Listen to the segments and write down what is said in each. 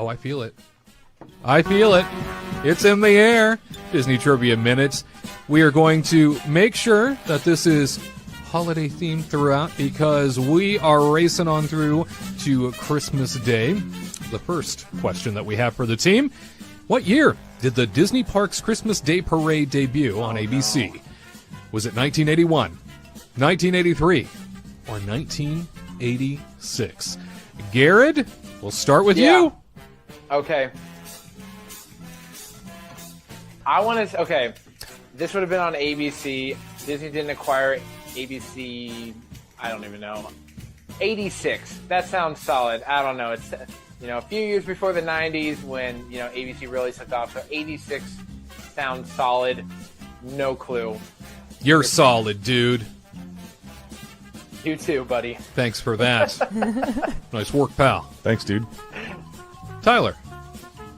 Oh, I feel it. I feel it. It's in the air. Disney Trivia Minutes. We are going to make sure that this is holiday themed throughout because we are racing on through to Christmas Day. The first question that we have for the team: what year did the Disney Parks Christmas Day Parade debut on ABC? No. Was it 1981, 1983, or 1986? Garrett, we'll start with you. Okay. Okay. This would have been on ABC. Disney didn't acquire ABC, I don't even know. 86. That sounds solid. I don't know. It's, a few years before the 90s when, ABC really took off. So 86 sounds solid. No clue. You're solid, dude. You too, buddy. Thanks for that. Nice work, pal. Thanks, dude. Tyler,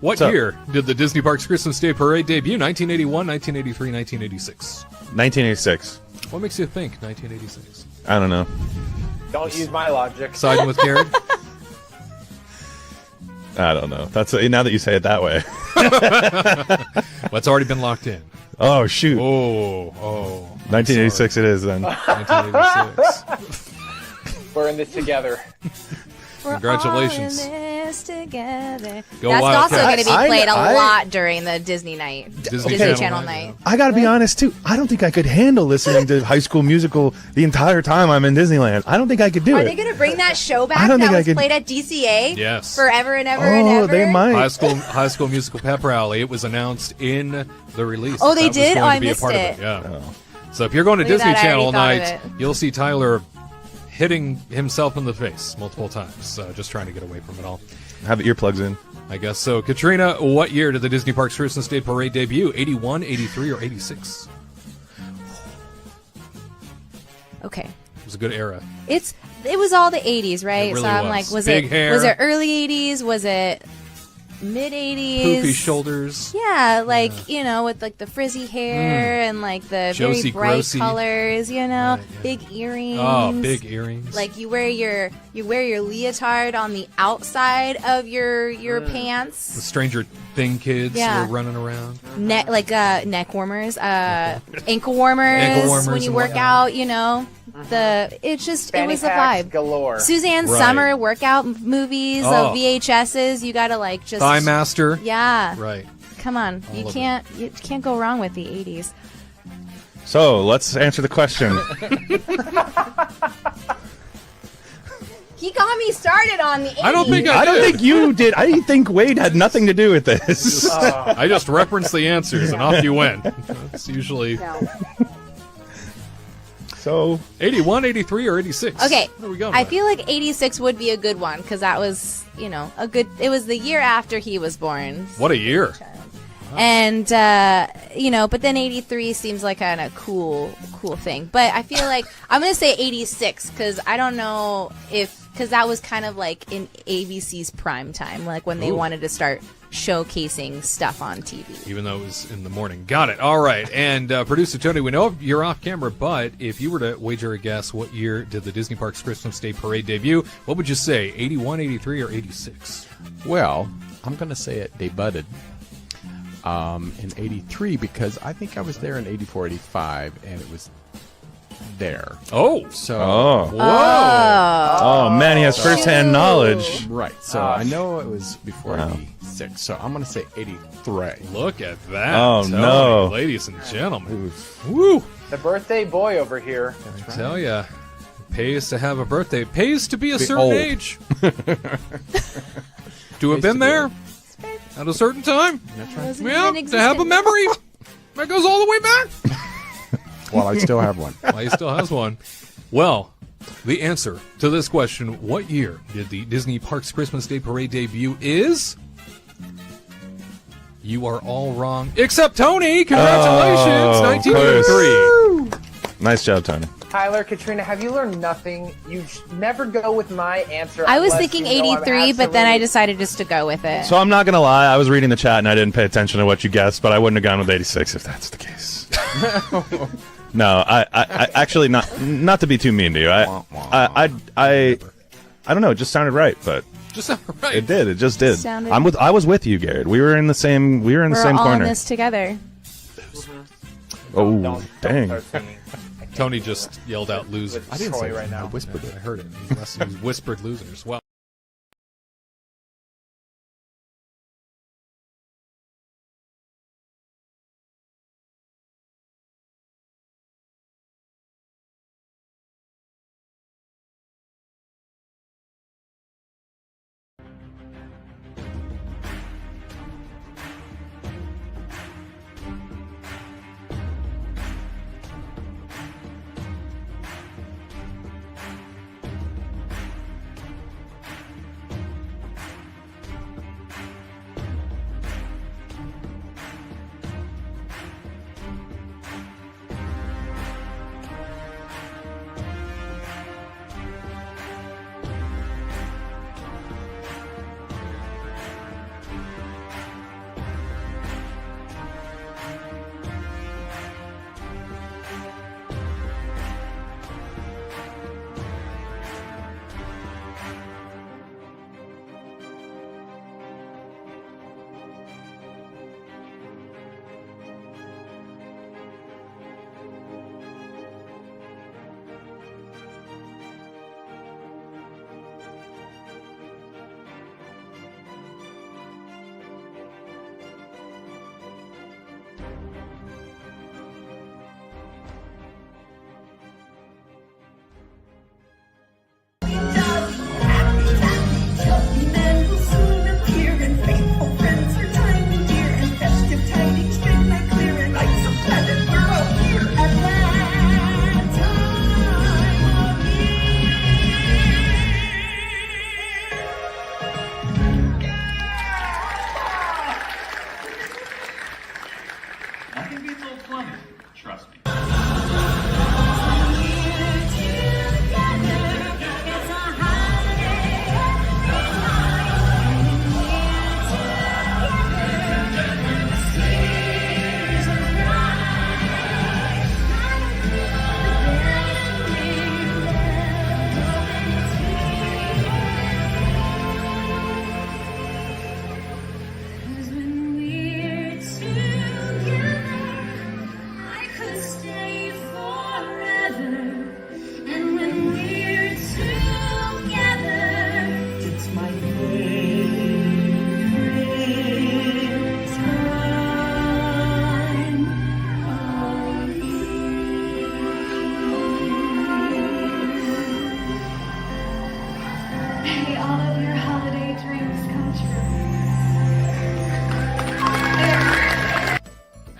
what year did the Disney Parks Christmas Day Parade debut? 1981, 1983, 1986? 1986. What makes you think 1986? I don't know. Don't use my logic. Siding with Garrett? I don't know. That's now that you say it that way. Well, it's already been locked in. Oh, shoot. Oh. 1986 it is then. 1986. We're in this together. Congratulations. We're all in this together. Go That's Wildcats. also going to be played a I- lot during the Disney night. Disney Channel night. yeah. I gotta be honest too. I don't think I could handle listening to High School Musical the entire time I'm in Disneyland. I don't think I could do Are it. they going to bring that show back I don't that think I was could- played at DCA? Yes. Forever and ever and ever? they might. High School Musical Pep Rally. It was announced in the release. Oh, they That was did? going Oh, to I be a missed part it. Of it. Yeah. So if you're going to Look at Disney that, I already Channel thought of night, it. you'll see Tyler hitting himself in the face multiple times, just trying to get away from it all. Have the earplugs in. I guess so. Katrina, what year did the Disney Parks Christmas Day Parade debut? 81, 83, or 86? Okay. It was a good era. It was all the 80s, right? It really so I'm was. like, was Big it hair. was it early 80s? Was it mid 80s? Poofy shoulders. Yeah, with like the frizzy hair and like the Josie very bright Grossi. colors, Right, yeah. big earrings. Oh, big earrings. Like you wear your leotard on the outside of your pants. The Stranger Thing kids Yeah. were running around. Neck warmers, ankle warmers when you and work whatnot. out, it Fanny was a packs vibe. galore. Suzanne Right. Summer workout movies, Oh. VHSs, you gotta like just Thigh Master. Yeah. Right. Come on. All You of can't go wrong with the 80s. So let's answer the question. He got me started on the 80s. I don't think I don't think you did. I think Wade had nothing to do with this. I just referenced the answers and off you went. It's usually No. So 81, 83, or 86. Okay. What are we going I with? feel like 86 would be a good one because that was, it was the year after he was born. What a year. And but then 83 seems like kind of cool thing. But I feel like I'm gonna say 86 because I don't know because that was kind of like in ABC's prime time, like when they Ooh. wanted to start showcasing stuff on TV. Even though it was in the morning. Got it. All right. And producer Tony, we know you're off camera, but if you were to wager a guess, what year did the Disney Parks Christmas Day Parade debut? What would you say? 81, 83, or 86? Well, I'm going to say it debuted in 83 because I think I was there in 84, 85, and it was there. Oh. So, Whoa. oh man, he has firsthand knowledge. right. So I know it was before 86. So I'm going to say 83. Look at that. Oh, Tony, no. Ladies and gentlemen. Woo. The birthday boy over here. I tell ya. Pays to have a birthday. Pays to be a certain old. age. To have been there at a certain time. That's right. Wasn't Yeah, even to have a existent. memory that goes all the way back. Well, I still have one. Well, he still has one. Well, the answer to this question, what year did the Disney Parks Christmas Day Parade debut is? You are all wrong. Except Tony. Congratulations. Oh, 1983. Nice job, Tony. Tyler, Katrina, have you learned nothing? You never go with my answer. I was unless thinking you know I'm 83, but then I absolutely- decided just to go with it. So I'm not gonna lie. I was reading the chat and I didn't pay attention to what you guessed, but I wouldn't have gone with 86 if that's the case. No, I actually not to be too mean to you. I don't know. It just sounded right, but Just sounded right. It did. It just did. Sounded- I was with you, Garrett. We were in the same. We were in the We're same all corner. in this together. Oh, Don't dang! start singing. Tony just yelled out "losers." With I didn't Troy say it. right now. I whispered I it. heard it. He whispered "losers." Well. Nothing beats old plumbing, trust me. May all of your holiday dreams come true.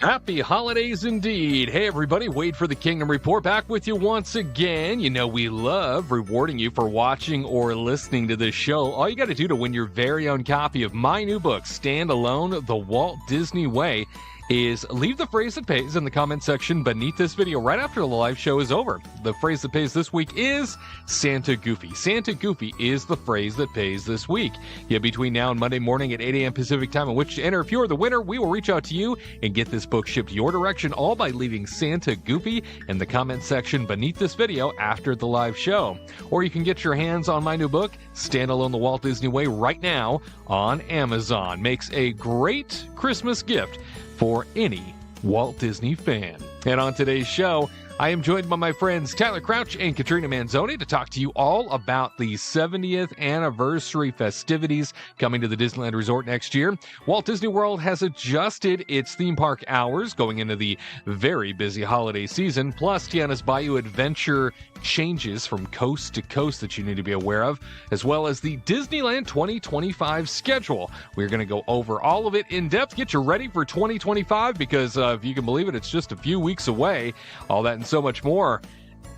Happy holidays indeed. Hey everybody, Wade for the Kingdom Report back with you once again. You know we love rewarding you for watching or listening to this show. All you got to do to win your very own copy of my new book, Stand Alone, The Walt Disney Way, is leave the phrase that pays in the comment section beneath this video right after the live show is over. The phrase that pays this week is Santa Goofy. Santa Goofy is the phrase that pays this week. You have between now and Monday morning at 8 a.m. Pacific time in which to enter. If you're the winner, we will reach out to you and get this book shipped your direction, all by leaving Santa Goofy in the comment section beneath this video after the live show. Or you can get your hands on my new book, Stand Alone, The Walt Disney Way, right now on Amazon. Makes a great Christmas gift for any Walt Disney fan. And on today's show, I am joined by my friends Tyler Crouch and Katrina Manzoni to talk to you all about the 70th anniversary festivities coming to the Disneyland Resort next year. Walt Disney World has adjusted its theme park hours going into the very busy holiday season, plus Tiana's Bayou Adventure changes from coast to coast that you need to be aware of, as well as the Disneyland 2025 schedule. We're going to go over all of it in depth, get you ready for 2025 because if you can believe it, it's just a few weeks away. All that and so much more.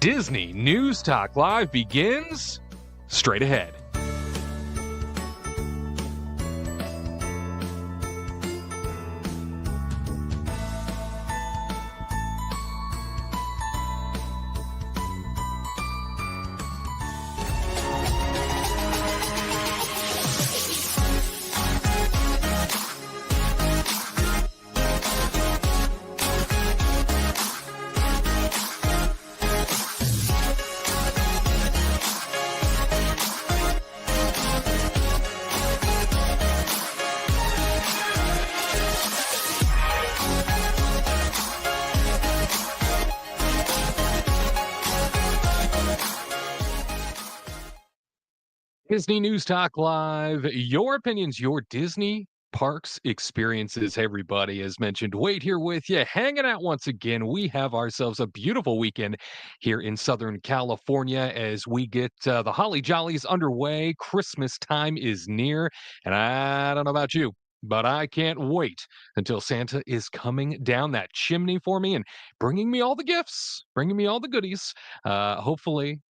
Disney News Talk Live begins straight ahead. Disney News Talk Live, your opinions, your Disney parks experiences. Hey, everybody, as mentioned, Wade here with you, hanging out once again. We have ourselves a beautiful weekend here in Southern California as we get the Holly Jollies underway. Christmas time is near, and I don't know about you, but I can't wait until Santa is coming down that chimney for me and bringing me all the gifts, bringing me all the goodies. Hopefully,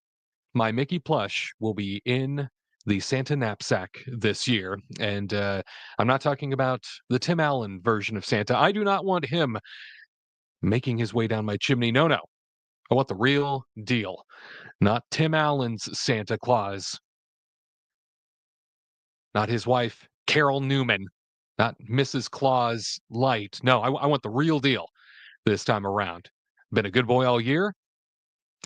my Mickey plush will be in the Santa knapsack this year. And I'm not talking about the Tim Allen version of Santa. I do not want him making his way down my chimney. No, no. I want the real deal, not Tim Allen's Santa Claus, not his wife, Carol Newman, not Mrs. Claus Light. No, I want the real deal this time around. Been a good boy all year.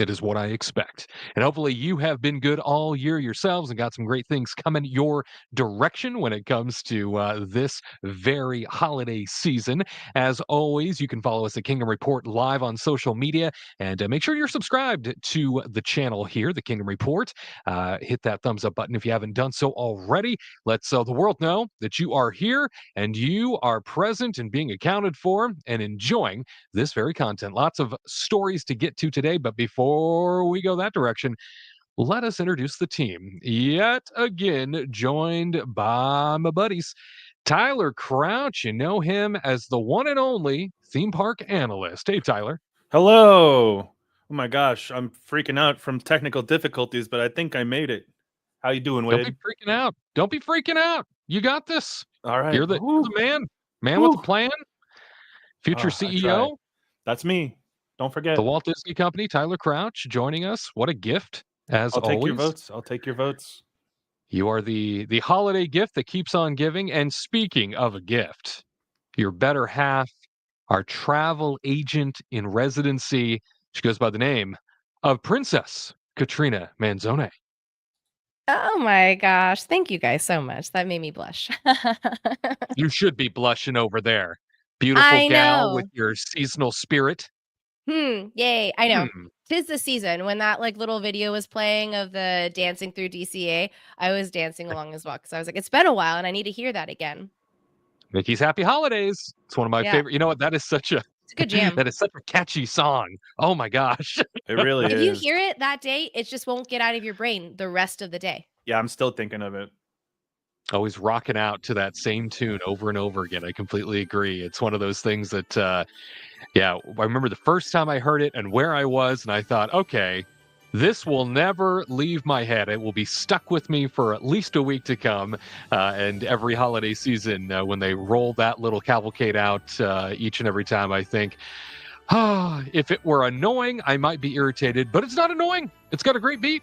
It is what I expect. And hopefully you have been good all year yourselves and got some great things coming your direction when it comes to this very holiday season. As always, you can follow us at Kingdom Report live on social media and make sure you're subscribed to the channel here, the Kingdom Report. Hit that thumbs up button if you haven't done so already. Let's the world know that you are here and you are present and being accounted for and enjoying this very content. Lots of stories to get to today, but before we go that direction, let us introduce the team. Yet again, joined by my buddies, Tyler Crouch. You know him as the one and only theme park analyst. Hey, Tyler. Hello. Oh my gosh, I'm freaking out from technical difficulties, but I think I made it. How you doing, Wade? Don't be freaking out. Don't be freaking out. You got this. All right. You're the man with the plan. Future CEO. That's me. Don't forget. The Walt Disney Company, Tyler Crouch, joining us. What a gift, as I'll always. take your votes. I'll take your votes. You are the holiday gift that keeps on giving. And speaking of a gift, your better half, our travel agent in residency, she goes by the name of Princess Katrina Manzone. Oh my gosh. Thank you guys so much. That made me blush. You should be blushing over there. Beautiful I gal know. with your seasonal spirit. Yay. I know. Hmm. 'Tis the season. When that like little video was playing of the dancing through DCA, I was dancing along as well because I was like, it's been a while and I need to hear that again. Mickey's Happy Holidays. It's one of my Yeah. favorite. You know what? That is such a It's a good jam. that is such a catchy song. Oh my gosh. It really If is. you hear it that day, it just won't get out of your brain the rest of the day. Yeah, I'm still thinking of it. Always rocking out to that same tune over and over again. I completely agree. It's one of those things that, yeah, I remember the first time I heard it and where I was, and I thought, okay, this will never leave my head. It will be stuck with me for at least a week to come. And every holiday season, when they roll that little cavalcade out each and every time, I think, if it were annoying, I might be irritated, but it's not annoying. It's got a great beat.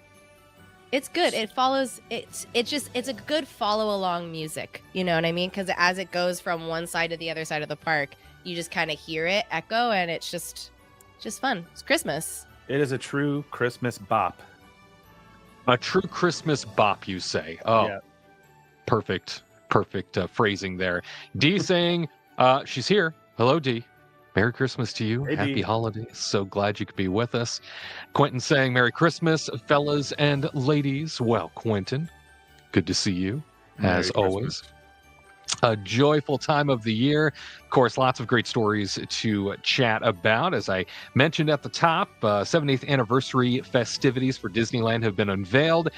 It's good. It follows. It's a good follow along music. You know what I mean? Because as it goes from one side to the other side of the park, you just kind of hear it echo, and it's just fun. It's Christmas. It is a true Christmas bop. A true Christmas bop, you say. Oh, Yeah. perfect phrasing there. Dee saying, she's here. Hello, Dee. Merry Christmas to you. Hey, Happy Dee. holidays. So glad you could be with us. Quentin saying, Merry Christmas, fellas and ladies. Well, Quentin, good to see you, as Merry always. Christmas. A joyful time of the year. Of course, lots of great stories to chat about. As I mentioned at the top, 70th anniversary festivities for Disneyland have been unveiled.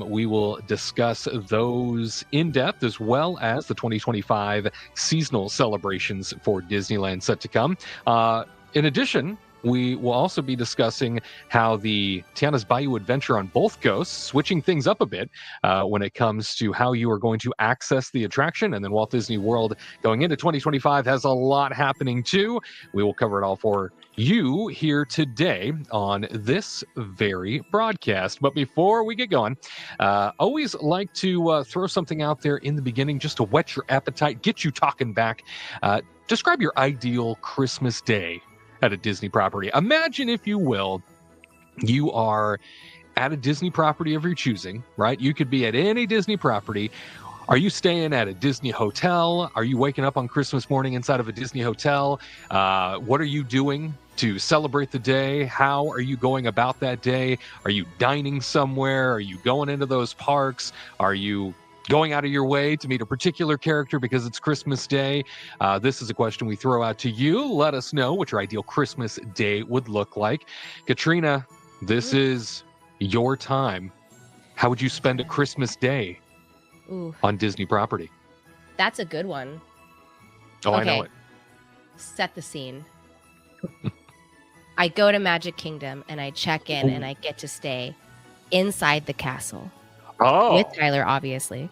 We will discuss those in depth, as well as the 2025 seasonal celebrations for Disneyland set to come. In addition, we will also be discussing how the Tiana's Bayou Adventure on both coasts, switching things up a bit when it comes to how you are going to access the attraction. And then Walt Disney World going into 2025 has a lot happening too. We will cover it all for you here today on this very broadcast. But before we get going, always like to throw something out there in the beginning just to whet your appetite, get you talking back. Describe your ideal Christmas day at a Disney property. Imagine, if you will, you are at a Disney property of your choosing, right? You could be at any Disney property. Are you staying at a Disney hotel? Are you waking up on Christmas morning inside of a Disney hotel? What are you doing to celebrate the day? How are you going about that day? Are you dining somewhere? Are you going into those parks? Are you going out of your way to meet a particular character because it's Christmas Day? This is a question we throw out to you. Let us know what your ideal Christmas day would look like. Katrina, this is your time. How would you spend a Christmas day on Disney property? That's a good one. Oh, I know it. Set the scene. I go to Magic Kingdom and I check in and I get to stay inside the castle with Tyler, obviously.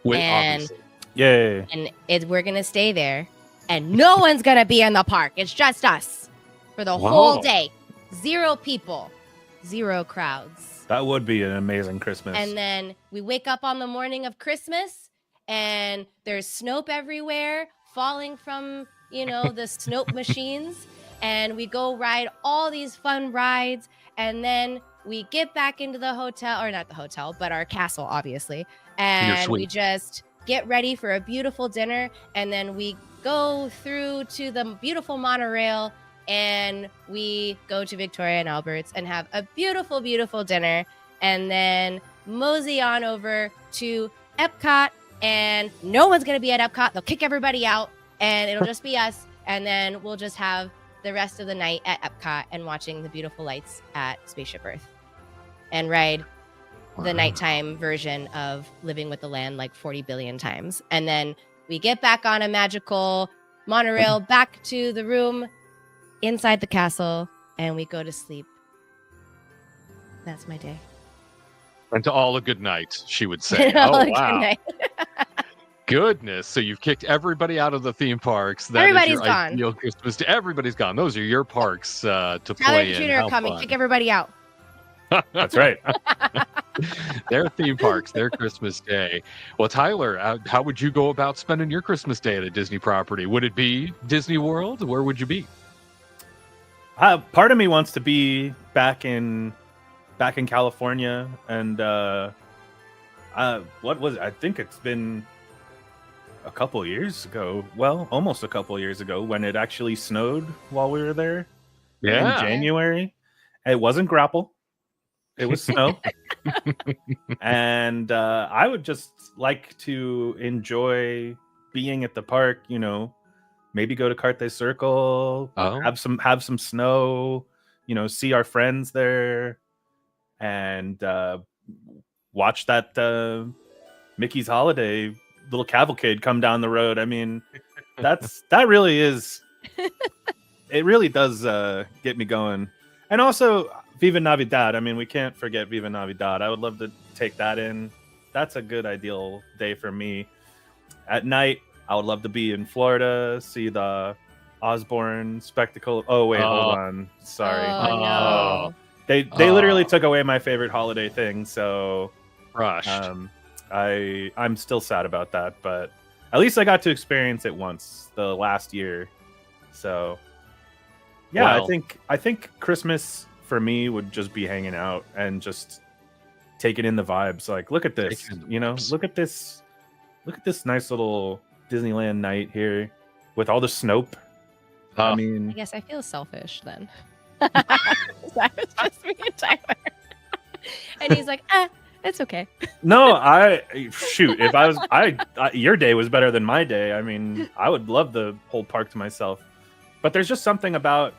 Obviously. Yay. And we're going to stay there and no one's going to be in the park. It's just us for the whole day. 0 people, 0 crowds. That would be an amazing Christmas. And then we wake up on the morning of Christmas and there's Snope everywhere falling from, the Snope machines. And we go ride all these fun rides. And then we get back into the hotel, or not the hotel, but our castle, obviously. And we just get ready for a beautiful dinner. And then we go through to the beautiful monorail and we go to Victoria and Albert's and have a beautiful, beautiful dinner. And then mosey on over to Epcot. And no one's going to be at Epcot. They'll kick everybody out and it'll just be us. And then we'll just have the rest of the night at Epcot and watching the beautiful lights at Spaceship Earth and ride the nighttime version of Living with the Land like 40 billion times. And then we get back on a magical monorail back to the room inside the castle and we go to sleep. That's my day. And to all a good night, she would say. Oh, wow. Good night. Goodness. So you've kicked everybody out of the theme parks. Everybody's gone. Ideal Christmas Day. Everybody's gone. Those are your parks to Tyler play and in. Katrina are coming. Kick everybody out. That's right. Their theme parks, their Christmas Day. Well, Tyler, how would you go about spending your Christmas Day at a Disney property? Would it be Disney World? Where would you be? Part of me wants to be back in California, and what was it? I think it's been a couple years ago. Well, almost a couple years ago when it actually snowed while we were there. Yeah. In January. It wasn't grapple. It was snow. And I would just like to enjoy being at the park, maybe go to Carthay Circle, have some snow, see our friends there and watch that Mickey's Holiday little cavalcade come down the road. I mean, that really is, it really does get me going. And also Viva Navidad. I mean, we can't forget Viva Navidad. I would love to take that in. That's a good ideal day for me. At night, I would love to be in Florida, see the Osborne spectacle. Oh wait, hold on. Sorry. Oh, no. They literally took away my favorite holiday thing, so Rushed. I'm still sad about that, but at least I got to experience it once the last year. So yeah, Well, I think Christmas for me would just be hanging out and just taking in the vibes. Like, look at this, Taking in the vibes. look at this nice little Disneyland night here with all the Snope. I I mean, guess I feel selfish then. That was just me and Tyler. And he's like, it's okay. no, if I was, your day was better than my day. I mean, I would love the whole park to myself, but there's just something about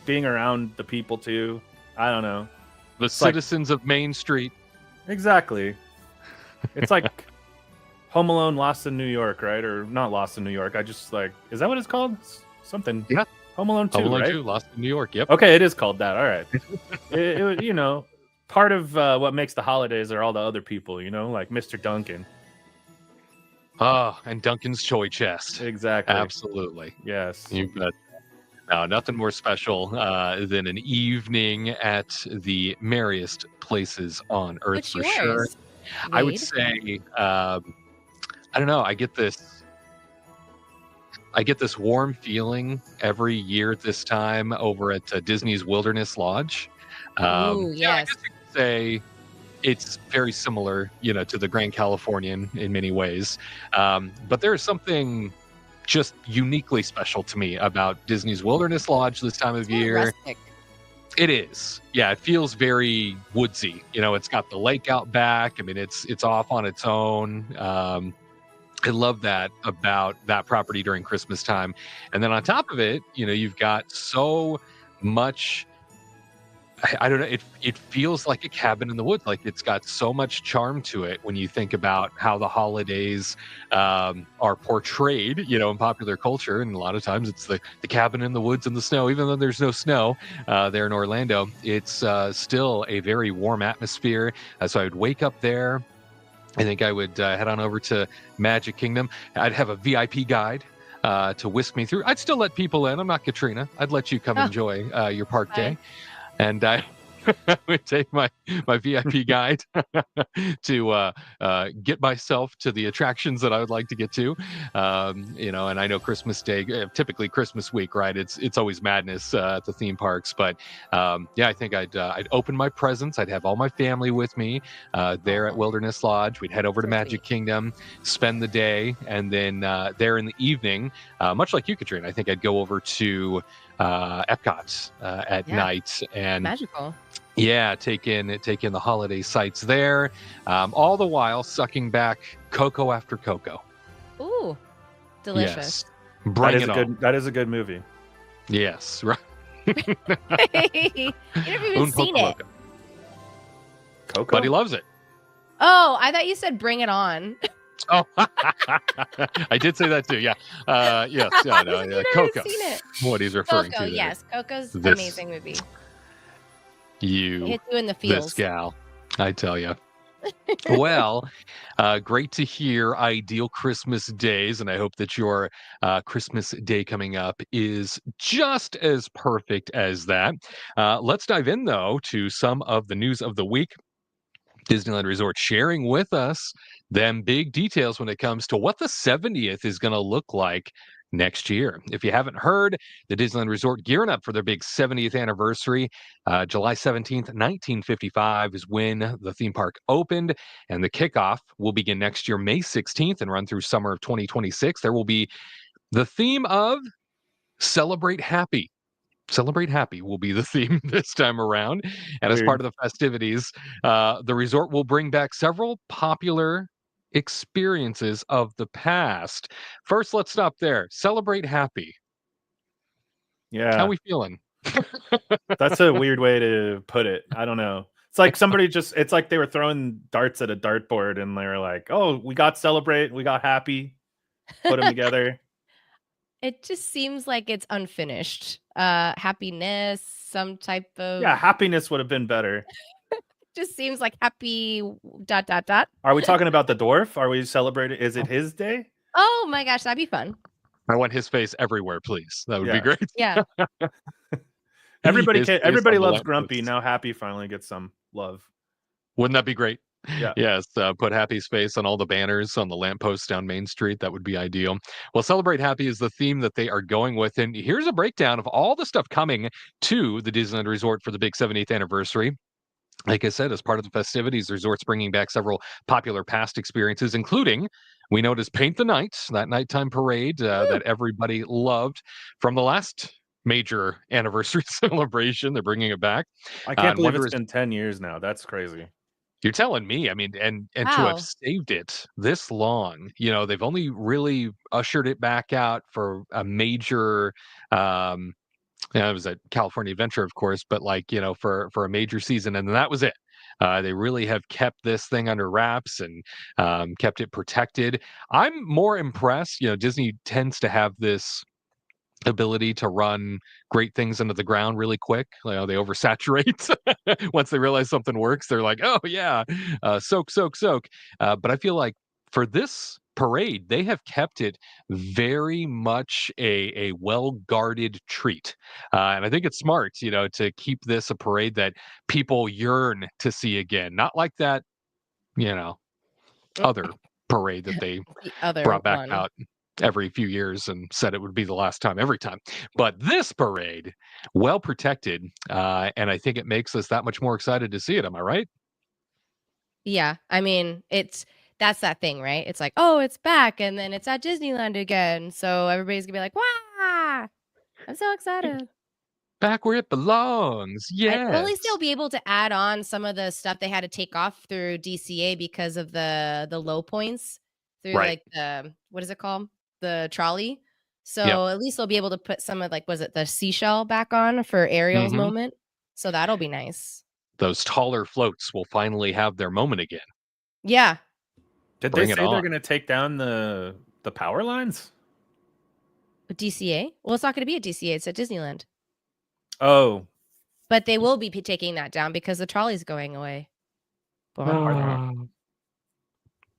being around the people too. I don't know. the citizens of Main Street. Exactly. It's like Home Alone Lost in New York, right? Or not Lost in New York. I just is that what it's called? Something. Yeah. Home Alone 2, Home Alone right? 2, Lost in New York. Yep. Okay, it is called that. All right. it part of what makes the holidays are all the other people, like Mr. Duncan. And Duncan's Toy Chest. Exactly. Absolutely. Yes. You bet. No, nothing more special than an evening at the merriest places on Earth. What's for yours? sure. I would Wade? say, I don't know. I get this warm feeling every year at this time over at Disney's Wilderness Lodge. Ooh, Yeah, I yes. guess you could say it's very similar, to the Grand Californian in many ways. But there's something just uniquely special to me about Disney's Wilderness Lodge this time of year. Rustic. It is. Yeah, it feels very woodsy. It's got the lake out back. I mean, it's off on its own. I love that about that property during Christmas time. And then on top of it, you've got so much, I don't know, it feels like a cabin in the woods. Like it's got so much charm to it when you think about how the holidays are portrayed, in popular culture. And a lot of times it's the cabin in the woods in the snow, even though there's no snow there in Orlando. It's still a very warm atmosphere. So I would wake up there. I think I would head on over to Magic Kingdom. I'd have a VIP guide to whisk me through. I'd still let people in. I'm not Katrina. I'd let you come enjoy your park day. And I would take my VIP guide to get myself to the attractions that I would like to get to. And I know Christmas Day, typically Christmas week, right? It's always madness at the theme parks. But I think I'd open my presents. I'd have all my family with me there at Wilderness Lodge. We'd head over to Magic Kingdom, spend the day, and then there in the evening, much like you, Katrina, I think I'd go over to Epcot at night and magical. Yeah, take in the holiday sights there, all the while sucking back cocoa after cocoa. Ooh, delicious. Yes. Bring it on. That is a good movie. Yes, right. You never even seen it. Coco? But he loves it. Oh, I thought you said bring it on. Oh, I did say that too. Yeah. Yes. Yeah. No, yeah. Coco. What he's referring Coco, to. Yes. Coco's amazing movie. You hit you in the feels. This gal, I tell you. Well, great to hear ideal Christmas days, and I hope that your Christmas day coming up is just as perfect as that. Let's dive in, though, to some of the news of the week. Disneyland Resort sharing with us them big details when it comes to what the 70th is going to look like next year. If you haven't heard, the Disneyland Resort gearing up for their big 70th anniversary. July 17th, 1955 is when the theme park opened, and the kickoff will begin next year, May 16th, and run through summer of 2026. There will be the theme of Celebrate Happy. Celebrate Happy will be the theme this time around. And as part of the festivities, the resort will bring back several popular experiences of the past. First, let's stop there. Celebrate Happy. Yeah. How we feeling? That's a weird way to put it. I don't know. It's like it's like they were throwing darts at a dartboard and they were like, oh, we got Celebrate, we got Happy, put them together. It just seems like it's unfinished. Happiness, some type of... Yeah, happiness would have been better. Just seems like happy ... Are we talking about the dwarf? Are we celebrating? Is it his day? Oh my gosh, that'd be fun. I want his face everywhere, please. That would be great. Yeah. Everybody loves Grumpy. Now Happy finally gets some love. Wouldn't that be great? Yeah. Yes, put Happy's face on all the banners on the lampposts down Main Street. That would be ideal. Well, Celebrate Happy is the theme that they are going with. And here's a breakdown of all the stuff coming to the Disneyland Resort for the big 70th anniversary. Like I said, as part of the festivities, the resort's bringing back several popular past experiences, including, we noticed Paint the Night, that nighttime parade that everybody loved from the last major anniversary celebration. They're bringing it back. I can't believe it's been 10 years now. That's crazy. You're telling me. I mean, and to have saved it this long, they've only really ushered it back out for a major, it was at California Adventure, of course, but for a major season, and that was it. They really have kept this thing under wraps and kept it protected. I'm more impressed. Disney tends to have this ability to run great things into the ground really quick. They oversaturate. Once they realize something works, they're like, oh yeah, soak. But I feel like for this parade, they have kept it very much a well-guarded treat. And I think it's smart, to keep this a parade that people yearn to see again. Not like that, other parade that they brought back out every few years and said it would be the last time every time. But this parade, well protected, and I think it makes us that much more excited to see it. Am I right? Yeah, I mean, that's that thing, right? It's like, oh, it's back, and then it's at Disneyland again, so everybody's gonna be like, "Wow, I'm so excited." Back where it belongs. Well, at least Yes. they'll be able to add on some of the stuff they had to take off through DCA because of the low points through Right. like the what is it called? The trolley. Yep. So at least they'll be able to put some of like was it the seashell back on for Ariel's hmm moment? So that'll be nice. Those taller floats will finally have their moment again. Yeah. Did they Bring it say they're on. going to take down the power lines? But DCA? Well, it's not going to be at DCA. It's at Disneyland. Oh, But they will be taking that down because the trolley's going away. The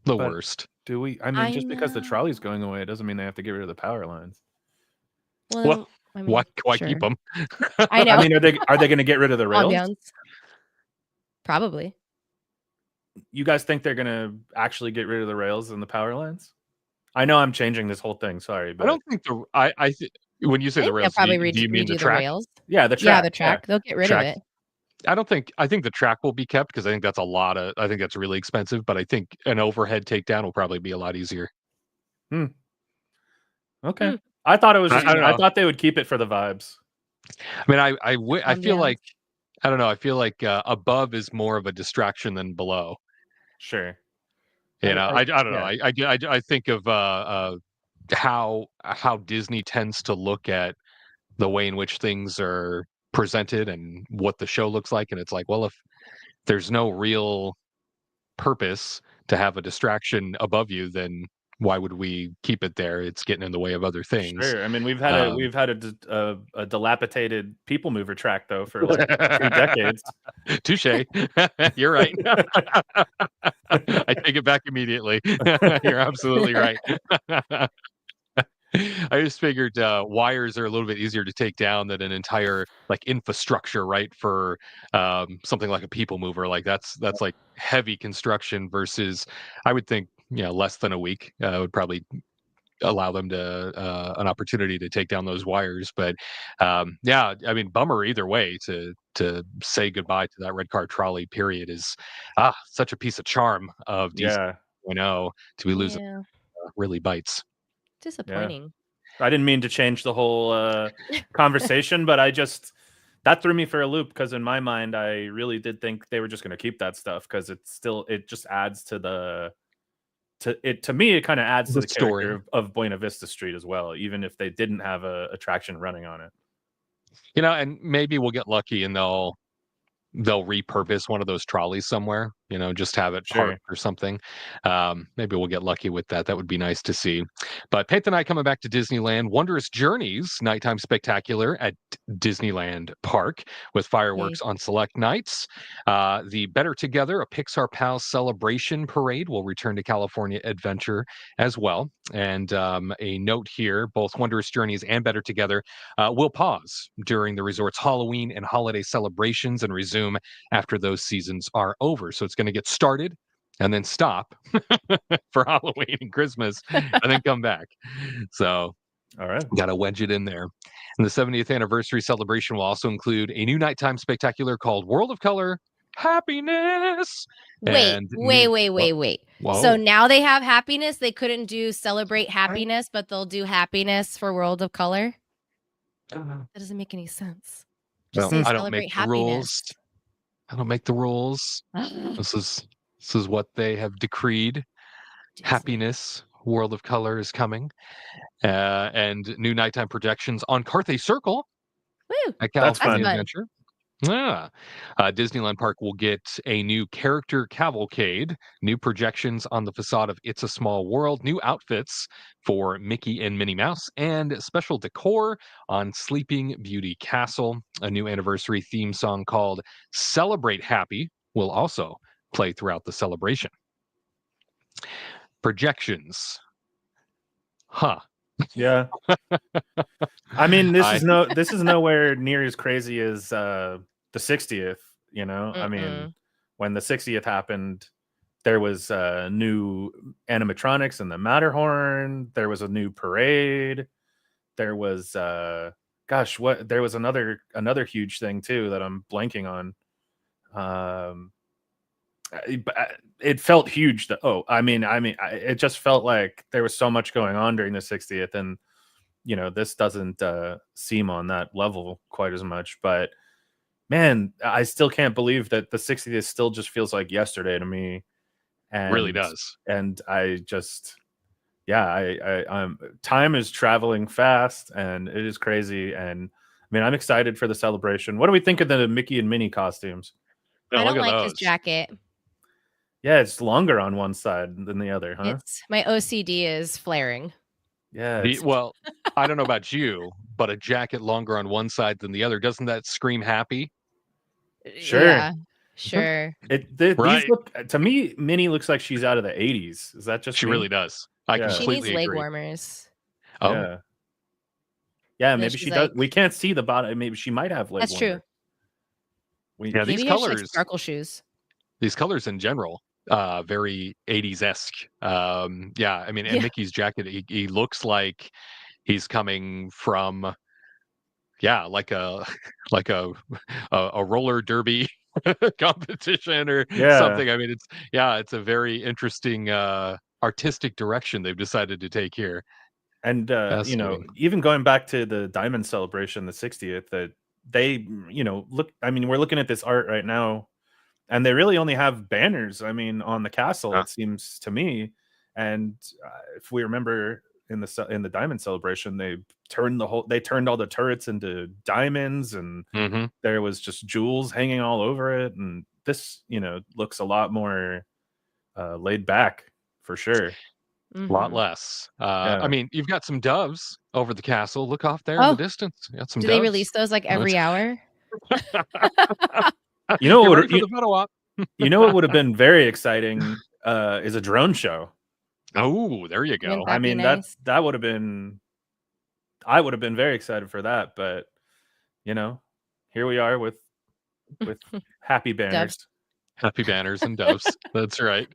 But- worst. do we? I mean, I just because the know. trolley's going away, it doesn't mean they have to get rid of the power lines. Well, I mean, why sure. keep them? I know. I mean, are they going to get rid of the rails? Ambiance. Probably. You guys think they're going to actually get rid of the rails and the power lines? I know I'm changing this whole thing. Sorry, but I don't think when you say I the think they'll rails, probably do you mean redo the the track? rails. yeah, the track. Yeah, the track. They'll get rid Track. of it. I think the track will be kept because I think that's I think that's really expensive, but I think an overhead takedown will probably be a lot easier. Okay. Hmm. I thought it was. I don't know. I thought they would keep it for the vibes. I mean, I feel Ambiance. like I don't know. I feel like above is more of a distraction than below. Sure. You know, I don't know. yeah. I think of how Disney tends to look at the way in which things are presented and what the show looks like, and it's like, well, if there's no real purpose to have a distraction above you, then why would we keep it there? It's getting in the way of other things. Sure. I mean, we've had a dilapidated people mover track though for like 2 decades. Touche. You're right. I take it back immediately. You're absolutely right. I just figured wires are a little bit easier to take down than an entire like infrastructure, right? For something like a people mover, like that's like heavy construction versus, I would think, less than a week would probably allow them to an opportunity to take down those wires. But yeah, I mean, bummer either way to say goodbye to that red car trolley. Period is such a piece of charm of DC. Yeah. To be losing Yeah. really bites. Disappointing. I didn't mean to change the whole conversation, but that threw me for a loop because in my mind, I really did think they were just going to keep that stuff because it just adds to to me, it kind of adds to the story character of Buena Vista Street as well, even if they didn't have a attraction running on it. And maybe we'll get lucky and they'll repurpose one of those trolleys somewhere, just have it Sure. parked or something. Maybe we'll get lucky with that. That would be nice to see. But Pate and I coming back to Disneyland, Wondrous Journeys Nighttime Spectacular at Disneyland Park with fireworks on select nights. The Better Together, a Pixar Pals celebration parade will return to California Adventure as well. And a note here, both Wondrous Journeys and Better Together will pause during the resort's Halloween and holiday celebrations and resume after those seasons are over. So it's going to get started and then stop for Halloween and Christmas and then come back. So all right, got to wedge it in there. And the 70th anniversary celebration will also include a new nighttime spectacular called World of Color Happiness. Wait. Whoa. So now they have happiness. They couldn't do celebrate happiness, but they'll do happiness for World of Color. That doesn't make any sense. Well, say I don't make the celebrate rules. I don't make the rules. This is what they have decreed. Disney. Happiness, World of Color is coming. And new nighttime projections on Carthay Circle Woo! at California fun. Adventure. Disneyland Park will get a new character cavalcade, new projections on the facade of It's a Small World, new outfits for Mickey and Minnie Mouse, and special decor on Sleeping Beauty Castle. A new anniversary theme song called Celebrate Happy will also play throughout the celebration. Projections. Huh. Yeah. I mean, this is nowhere near as crazy as the 60th, I mean, when the 60th happened, there was new animatronics in the Matterhorn. There was a new parade. There was there was another huge thing too that I'm blanking on. it felt huge. It just felt like there was so much going on during the 60th, and this doesn't seem on that level quite as much. But man, I still can't believe that the 60th still just feels like yesterday to me. And really does. And I just, I'm time is traveling fast, and it is crazy. And I mean, I'm excited for the celebration. What do we think of the Mickey and Minnie costumes? I don't like his jacket. Yeah, it's longer on one side than the other, huh? My OCD is flaring. Yeah. Well, I don't know about you, but a jacket longer on one side than the other, doesn't that scream happy? Sure. Yeah, sure. These look, to me, Minnie looks like she's out of the 80s. Is that just She me? really does. She needs leg agree. warmers. Oh. Yeah, maybe she does. We can't see the bottom. Maybe she might have leg warmers. That's true. These colors, sparkle shoes. These colors in general, very 80s-esque. And Mickey's jacket, he looks like he's coming from like a roller derby competition or something. I mean, it's a very interesting artistic direction they've decided to take here. And even going back to the Diamond Celebration, the 60th, that they look, I mean, we're looking at this art right now, and they really only have banners, I mean, on the castle, it seems to me. And if we remember in the Diamond Celebration, they turned all the turrets into diamonds, and there was just jewels hanging all over it. And this looks a lot more laid back, for sure. A lot less. I mean, you've got some doves over the castle. Look off there in the distance. You got some Do doves. they release those like every hour? What would have been very exciting is a drone show. Oh, there you go. I mean, nice. that would have been, I would have been very excited for that. But here we are with happy banners. Happy banners and doves. That's right.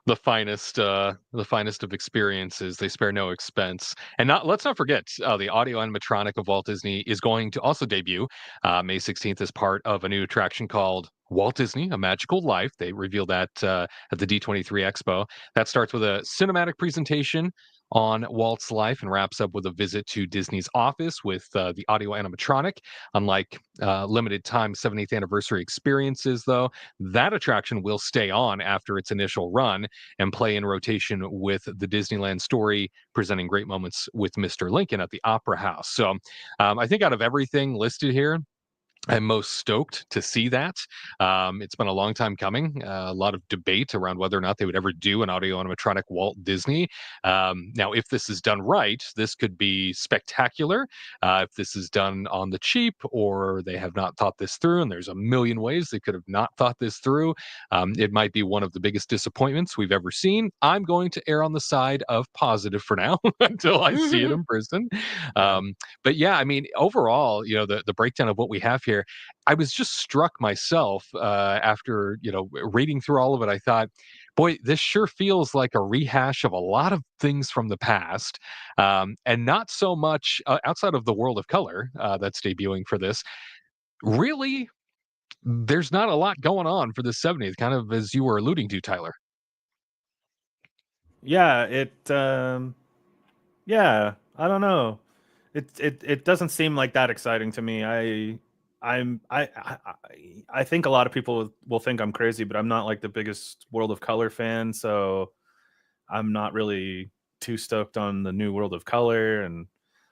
The finest of experiences. They spare no expense. And let's not forget, the audio animatronic of Walt Disney is going to also debut May 16th as part of a new attraction called Walt Disney: A Magical Life. They revealed that at the D23 Expo. That starts with a cinematic presentation on Walt's life and wraps up with a visit to Disney's office with the audio animatronic. Unlike limited time 70th anniversary experiences, though, that attraction will stay on after its initial run and play in rotation with the Disneyland story, presenting great moments with Mr. Lincoln at the Opera House. So I think out of everything listed here, I'm most stoked to see that. It's been a long time coming. A lot of debate around whether or not they would ever do an audio animatronic Walt Disney. Now, if this is done right, this could be spectacular. If this is done on the cheap, or they have not thought this through, and there's a million ways they could have not thought this through, it might be one of the biggest disappointments we've ever seen. I'm going to err on the side of positive for now until I see it in person. But yeah, I mean, overall, the breakdown of what we have here, I was just struck myself after reading through all of it. I thought, boy, this sure feels like a rehash of a lot of things from the past, and not so much outside of the World of Color that's debuting for this. Really, there's not a lot going on for the 70th, kind of as you were alluding to, Tyler. Yeah, I don't know. It doesn't seem like that exciting to me. I think a lot of people will think I'm crazy, but I'm not like the biggest World of Color fan, so I'm not really too stoked on the new World of Color. And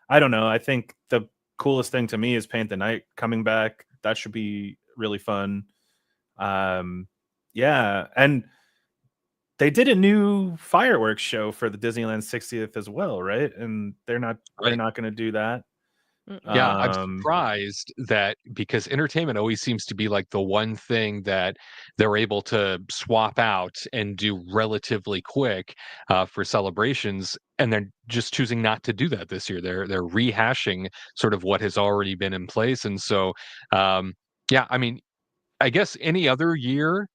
I don't know. I think the coolest thing to me is Paint the Night coming back. That should be really fun. Yeah, and they did a new fireworks show for the Disneyland 60th as well, right? And they're not going to do that. Yeah, I'm surprised that, because entertainment always seems to be like the one thing that they're able to swap out and do relatively quick for celebrations, and they're just choosing not to do that this year. They're rehashing sort of what has already been in place, and so I mean, I guess any other year,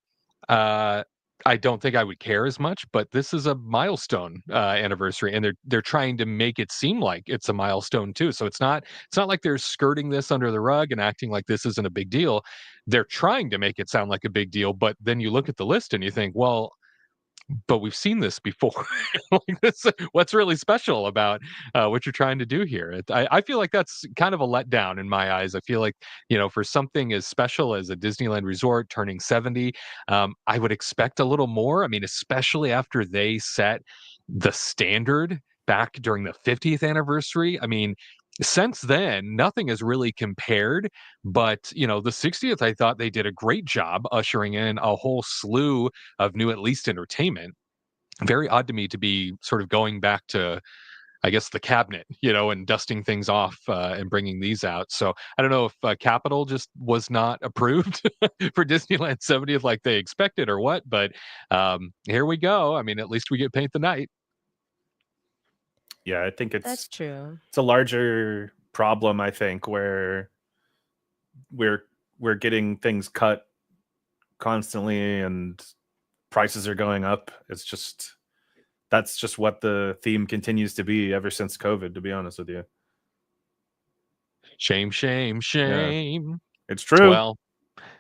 I don't think I would care as much, but this is a milestone anniversary, and they're trying to make it seem like it's a milestone too. So it's not like they're skirting this under the rug and acting like this isn't a big deal. they're trying to make it sound like a big deal, but then you look at the list and you think, well, but we've seen this before. Like this, what's really special about what you're trying to do here? I feel like that's kind of a letdown in my eyes. I feel like, for something as special as a Disneyland resort turning 70, I would expect a little more. I mean, especially after they set the standard back during the 50th anniversary. I mean, since then, nothing has really compared. But, the 60th, I thought they did a great job ushering in a whole slew of new, at least entertainment. Very odd to me to be sort of going back to, I guess, the cabinet, and dusting things off and bringing these out. So I don't know if Capital just was not approved for Disneyland 70th like they expected or what, but here we go. I mean, at least we get Paint the Night. Yeah, I think That's true. It's a larger problem, I think, where we're getting things cut constantly and prices are going up. That's just what the theme continues to be ever since COVID, to be honest with you. Shame. Yeah. It's true. Well,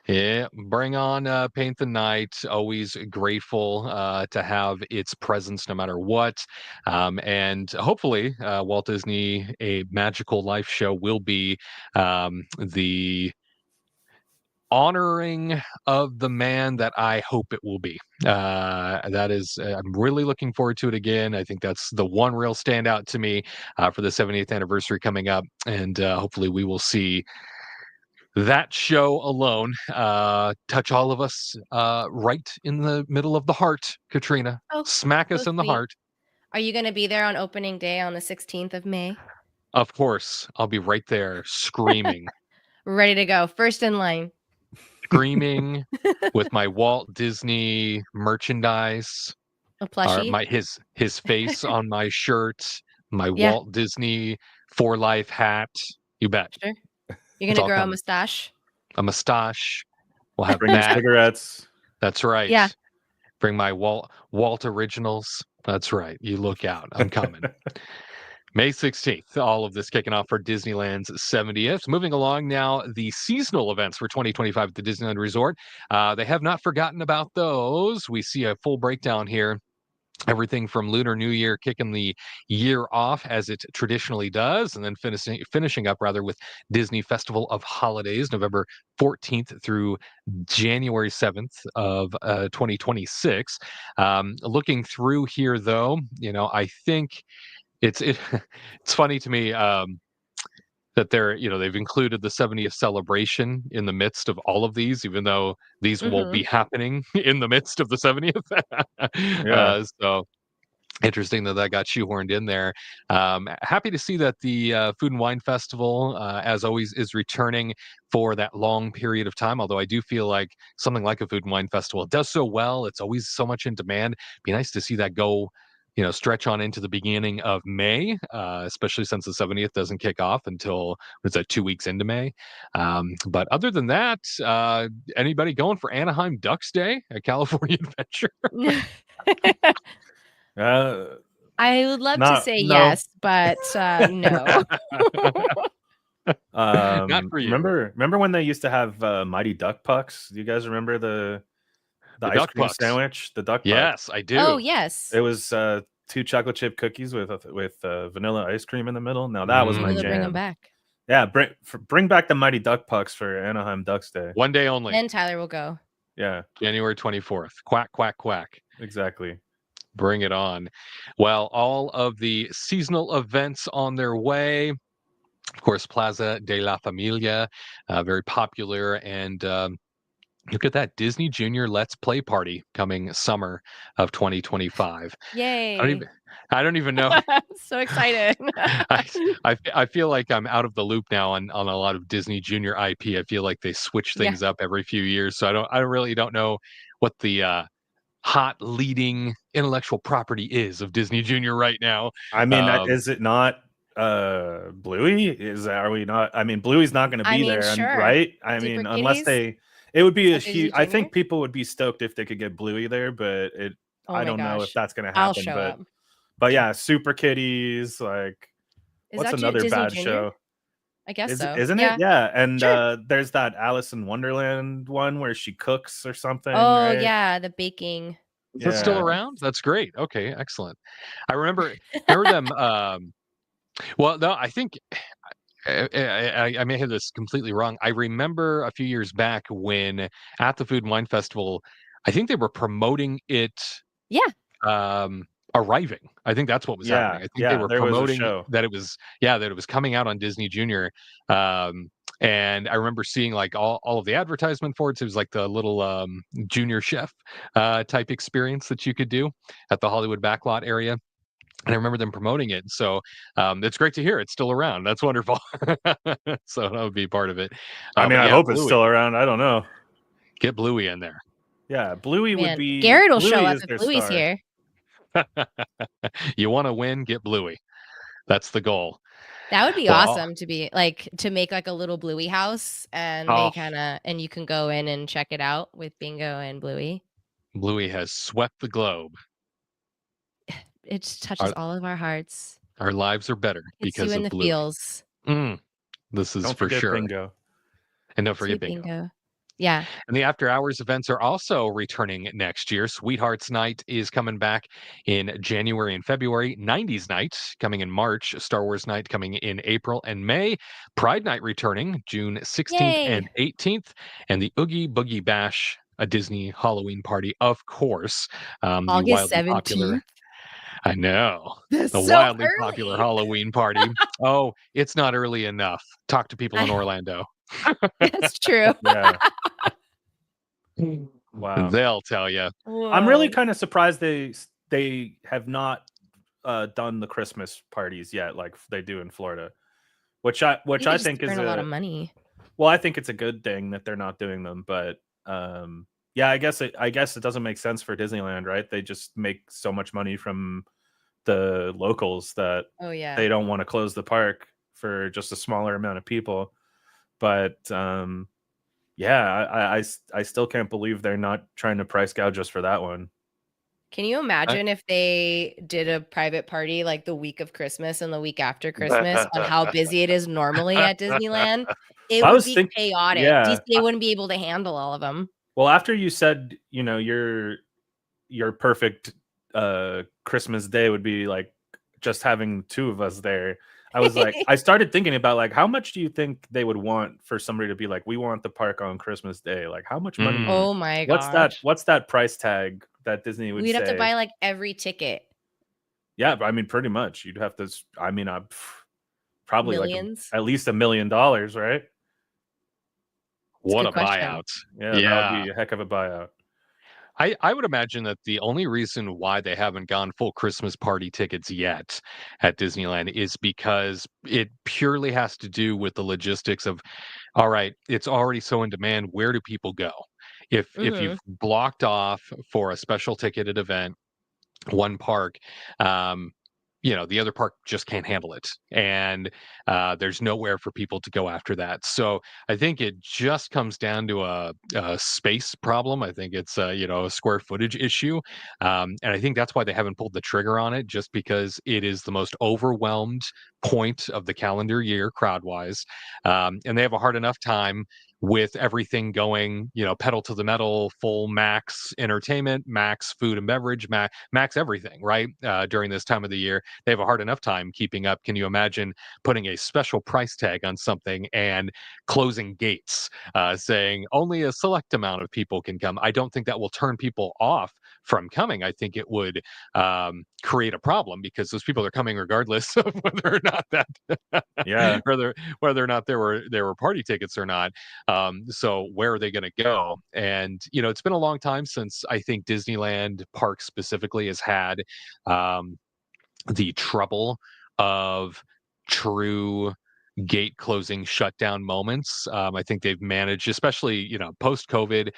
yeah, bring on Paint the Night. Always grateful to have its presence no matter what. And hopefully, Walt Disney A Magical Life show will be the honoring of the man that I hope it will be. That is, I'm really looking forward to it again. I think that's the one real standout to me for the 70th anniversary coming up. And hopefully we will see that show alone touch all of us right in the middle of the heart, Katrina. Oh, Smack us in the sweet. heart. Are you going to be there on opening day on the 16th of May? Of course. I'll be right there screaming. Ready to go. First in line. Screaming with my Walt Disney merchandise. A plushie? His face on my shirt. My Yeah. Walt Disney For Life hat. You bet. Sure. You're going to grow a mustache? A mustache. We'll have Bring that. cigarettes. That's right. Yeah. Bring my Walt originals. That's right. You look out. I'm coming. May 16th, all of this kicking off for Disneyland's 70th. Moving along now, the seasonal events for 2025 at the Disneyland Resort. They have not forgotten about those. We see a full breakdown here. Everything from Lunar New Year kicking the year off as it traditionally does, and then finishing up rather with Disney Festival of Holidays, November 14th through January 7th of 2026. Looking through here, though, I think it's funny to me that they've included the 70th celebration in the midst of all of these, even though these won't be happening in the midst of the 70th. Yeah. So interesting that got shoehorned in there. Happy to see that the Food and Wine Festival, as always, is returning for that long period of time. Although I do feel like something like a Food and Wine Festival, it does so well. It's always so much in demand. Be nice to see that go stretch on into the beginning of May, especially since the 70th doesn't kick off until, was that 2 weeks into May? But other than that, anybody going for Anaheim Ducks Day, a California adventure? I would love to say yes, but no. Not for you. Remember when they used to have Mighty Duck Pucks? Do you guys remember the ice Duck cream Pucks sandwich? The Duck Pucks. Yes, I do. Oh, yes. It was 2 chocolate chip cookies with vanilla ice cream in the middle. Now that was my Bring them jam. back. Yeah, bring back the Mighty Duck Pucks for Anaheim Ducks Day. One day only. Then Tyler will go. Yeah. January 24th. Quack, quack, quack. Exactly. Bring it on. Well, all of the seasonal events on their way. Of course, Plaza de la Familia, very popular. And look at that, Disney Junior Let's Play Party coming summer of 2025. Yay. I don't even know. So excited. I feel like I'm out of the loop now on a lot of Disney Junior IP. I feel like they switch things up every few years. So I really don't know what the hot leading intellectual property is of Disney Junior right now. I mean, is it not Bluey? Are we not? I mean, Bluey's not going to be there, sure. right? I Super mean, unless Kitties? it would be a Disney huge. I think Junior? people would be stoked if they could get Bluey there, but Oh I my don't know gosh. if that's going to I'll happen. show up. But yeah, Super Kitties, like Is what's that another Disney bad Junior? show? I guess so. Isn't Yeah. it? Yeah. And Sure. there's that Alice in Wonderland one where she cooks or something, Oh right? yeah, the baking. Is that still Yeah. around? That's great. Okay, excellent. I remember them. Well, no, I think I may have this completely wrong. I remember a few years back when at the Food and Wine Festival, I think they were promoting it Yeah. um, arriving. I think that's what was happening. Yeah. I think they Yeah. were There was a promoting show. that it was coming out on Disney Junior. And I remember seeing like all of the advertisement for it. So it was like the little junior chef type experience that you could do at the Hollywood backlot area. And I remember them promoting it. So it's great to hear it's still around. That's wonderful. So that would be part of it. I mean, But I yeah, hope it's Bluey. still around. I don't know. Get Bluey in there. Yeah, Bluey would Man, be. Garrett will show Bluey up is if their Bluey's star. here. You want to win? Get Bluey. That's the goal. That would be Well, awesome to be like to make like a little Bluey house, and Oh. they kind of and you can go in and check it out with Bingo and Bluey. Bluey has swept the globe. It just touches all of our hearts. Our lives are better It's because you in of the Bluey. feels. This is Don't for forget sure. Bingo. And don't forget Sweet Bingo. Yeah. And the after hours events are also returning next year. Sweethearts Night is coming back in January and February. 90s Night coming in March. Star Wars Night coming in April and May. Pride Night returning June 16th and 18th. And the Oogie Boogie Bash, a Disney Halloween party, of course. The August wildly popular. 17th. I know. That's The so wildly early. popular Halloween party. Oh, it's not early enough. Talk to people in Orlando. That's true. Yeah. Wow. They'll tell you. I'm really kind of surprised they have not done the Christmas parties yet, like they do in Florida, which I think is a lot of money. Well, I think it's a good thing that they're not doing them, but yeah, I guess it doesn't make sense for Disneyland, right? They just make so much money from the locals that they don't want to close the park for just a smaller amount of people. But yeah, I still can't believe they're not trying to price gouge us for that one. Can you imagine if they did a private party like the week of Christmas and the week after Christmas on how busy it is normally at Disneyland? It would be chaotic. Yeah. DCA wouldn't be able to handle all of them. Well, after you said, your perfect Christmas day would be like just having two of us there. I was like, I started thinking about like, how much do you think they would want for somebody to be like, we want the park on Christmas Day? Like, how much money? Oh my gosh. What's that price tag that Disney would We'd have say? to buy like every ticket. Yeah, I mean, pretty much. You'd have to. I mean, probably Millions? like at least $1 million, right? What a good question. buyout. Yeah, that would be a heck of a buyout. I would imagine that the only reason why they haven't gone full Christmas party tickets yet at Disneyland is because it purely has to do with the logistics of, all right, it's already so in demand. Where do people go? If you've blocked off for a special ticketed event, one park, the other park just can't handle it. And there's nowhere for people to go after that. So I think it just comes down to a space problem. I think it's a square footage issue. And I think that's why they haven't pulled the trigger on it, just because it is the most overwhelmed point of the calendar year crowd wise. And they have a hard enough time with everything going, pedal to the metal, full max entertainment, max food and beverage, max everything, right? During this time of the year, they have a hard enough time keeping up. Can you imagine putting a special price tag on something and closing gates, saying only a select amount of people can come? I don't think that will turn people off from coming. I think it would create a problem because those people are coming regardless of whether or not whether or not there were party tickets or not. So where are they going to go? And it's been a long time since I think Disneyland Park specifically has had the trouble of true gate closing shutdown moments. I think they've managed, especially post COVID,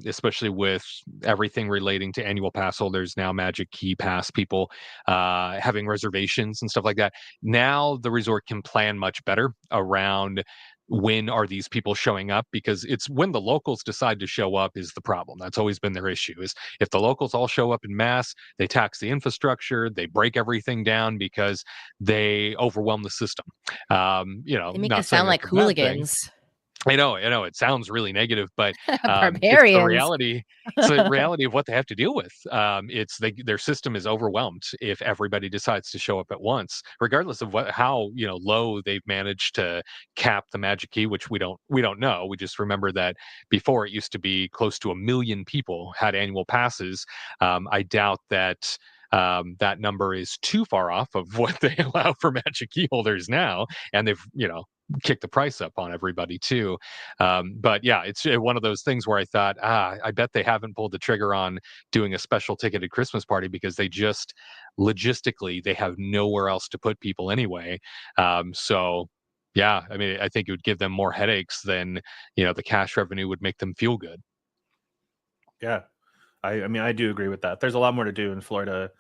especially with everything relating to annual pass holders, now Magic Key Pass people having reservations and stuff like that. Now the resort can plan much better around when are these people showing up, because it's when the locals decide to show up is the problem. That's always been their issue, is if the locals all show up in mass, they tax the infrastructure, they break everything down because they overwhelm the system. They make Not us sound saying like that's a bad thing. hooligans. I know, it sounds really negative, but it's the Barbarians. reality. It's the reality of what they have to deal with. Their system is overwhelmed if everybody decides to show up at once, regardless of how low they've managed to cap the magic key, which we don't know. We just remember that before it used to be close to 1 million people had annual passes. I doubt that. That number is too far off of what they allow for magic key holders now, and they've kick the price up on everybody too. But yeah, it's one of those things where I thought, I bet they haven't pulled the trigger on doing a special ticketed Christmas party, because they just logistically they have nowhere else to put people anyway. So yeah, I mean, I think it would give them more headaches than the cash revenue would make them feel good. Yeah, I mean, I do agree with that. There's a lot more to do in Florida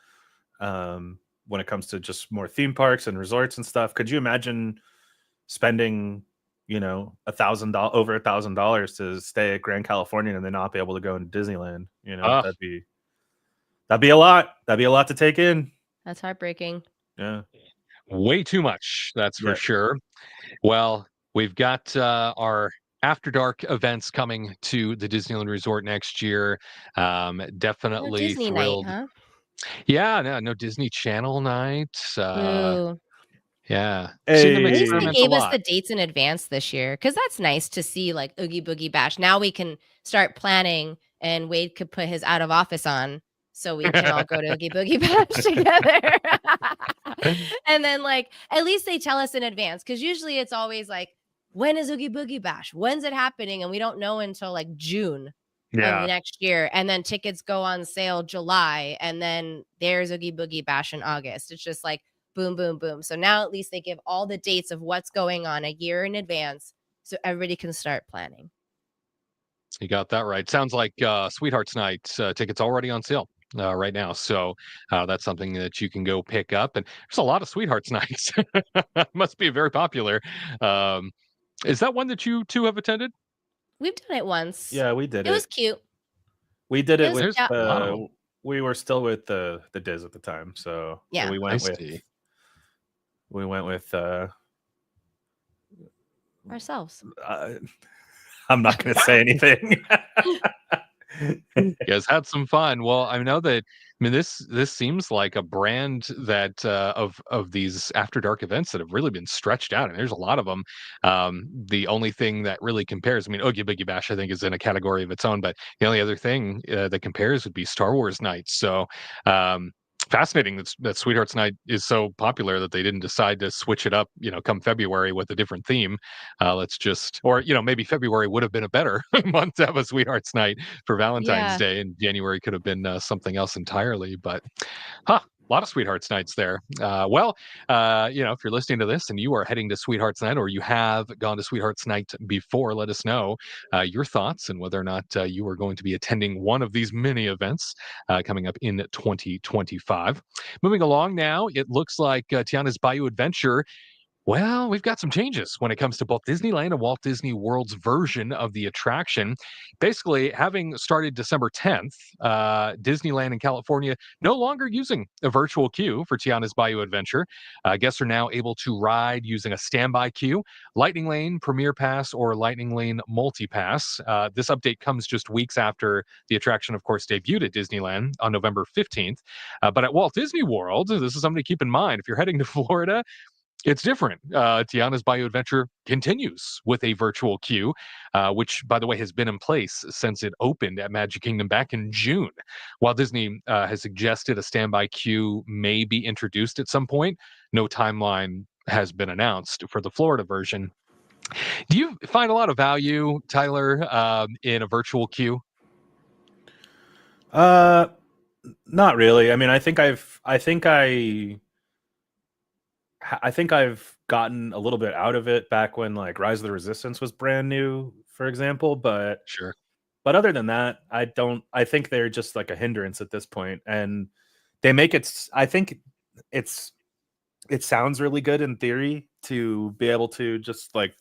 when it comes to just more theme parks and resorts and stuff. Could you imagine spending $1,000 over $1,000 to stay at Grand Californian and then not be able to go into Disneyland? That'd be a lot. That'd be a lot to take in. That's heartbreaking. Yeah, way too much, that's for sure. Well, we've got our After Dark events coming to the Disneyland Resort next year. Definitely No Disney thrilled. night, huh? Yeah, no Disney Channel night. Ooh. Yeah, seen them At least they experiment a gave us lot. the dates in advance this year, because that's nice to see, like, Oogie Boogie Bash. Now we can start planning, and Wade could put his out of office on, so we can all go to Oogie Boogie Bash together. And then, like, at least they tell us in advance, because usually it's always like, when is Oogie Boogie Bash? When's it happening? And we don't know until like June of the next year. And then tickets go on sale July, and then there's Oogie Boogie Bash in August. It's just like boom, boom, boom. So now at least they give all the dates of what's going on a year in advance, so everybody can start planning. You got that right. Sounds like Sweethearts Night tickets already on sale right now. So that's something that you can go pick up. And there's a lot of Sweethearts Nights. Must be very popular. Is that one that you two have attended? We've done it once. Yeah, we did it. It was cute. We did it with we were still with the Diz at the time, so yeah, we went with ourselves. I'm not going to say anything. You guys had some fun. Well, I know that. I mean, this seems like a brand that of these After Dark events that have really been stretched out. I mean, there's a lot of them. The only thing that really compares, I mean, Oogie Boogie Bash, I think, is in a category of its own. But the only other thing that compares would be Star Wars Nights. So. Fascinating that Sweethearts Night is so popular that they didn't decide to switch it up, come February with a different theme. Maybe February would have been a better month to have a Sweethearts Night for Valentine's Day, and January could have been something else entirely. But, a lot of Sweethearts Nights there. If you're listening to this and you are heading to Sweethearts Night, or you have gone to Sweethearts Night before, let us know your thoughts and whether or not you are going to be attending one of these mini events coming up in 2025. Moving along now, it looks like Tiana's Bayou Adventure. Well, we've got some changes when it comes to both Disneyland and Walt Disney World's version of the attraction. Basically, having started December 10th, Disneyland in California no longer using a virtual queue for Tiana's Bayou Adventure. Guests are now able to ride using a standby queue, Lightning Lane, Premier Pass, or Lightning Lane Multi-Pass. This update comes just weeks after the attraction, of course, debuted at Disneyland on November 15th. But at Walt Disney World, this is something to keep in mind. If you're heading to Florida, it's different. Tiana's Bayou Adventure continues with a virtual queue, which, by the way, has been in place since it opened at Magic Kingdom back in June. While Disney has suggested a standby queue may be introduced at some point, no timeline has been announced for the Florida version. Do you find a lot of value, Tyler, in a virtual queue? Not really. I mean, I think I've gotten a little bit out of it back when like Rise of the Resistance was brand new, for example. But sure. But other than that, I think they're just like a hindrance at this point, and they make it. I think it sounds really good in theory to be able to just like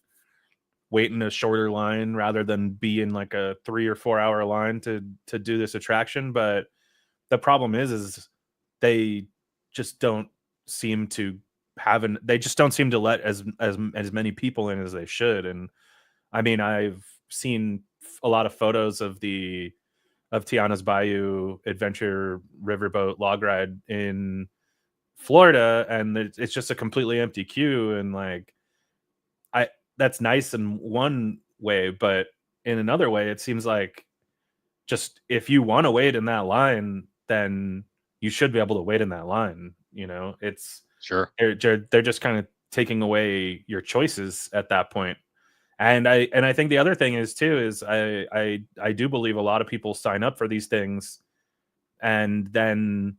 wait in a shorter line rather than be in like a 3 or 4 hour line to do this attraction. But the problem is they just don't seem to they just don't seem to let as many people in as they should. And I mean, I've seen a lot of photos of Tiana's Bayou Adventure Riverboat log ride in Florida, and it's just a completely empty queue. And like, that's nice in one way, but in another way, it seems like just if you want to wait in that line, then you should be able to wait in that line. You know, it's sure they're just kind of taking away your choices at that point. And I think the other thing is too is I do believe a lot of people sign up for these things, and then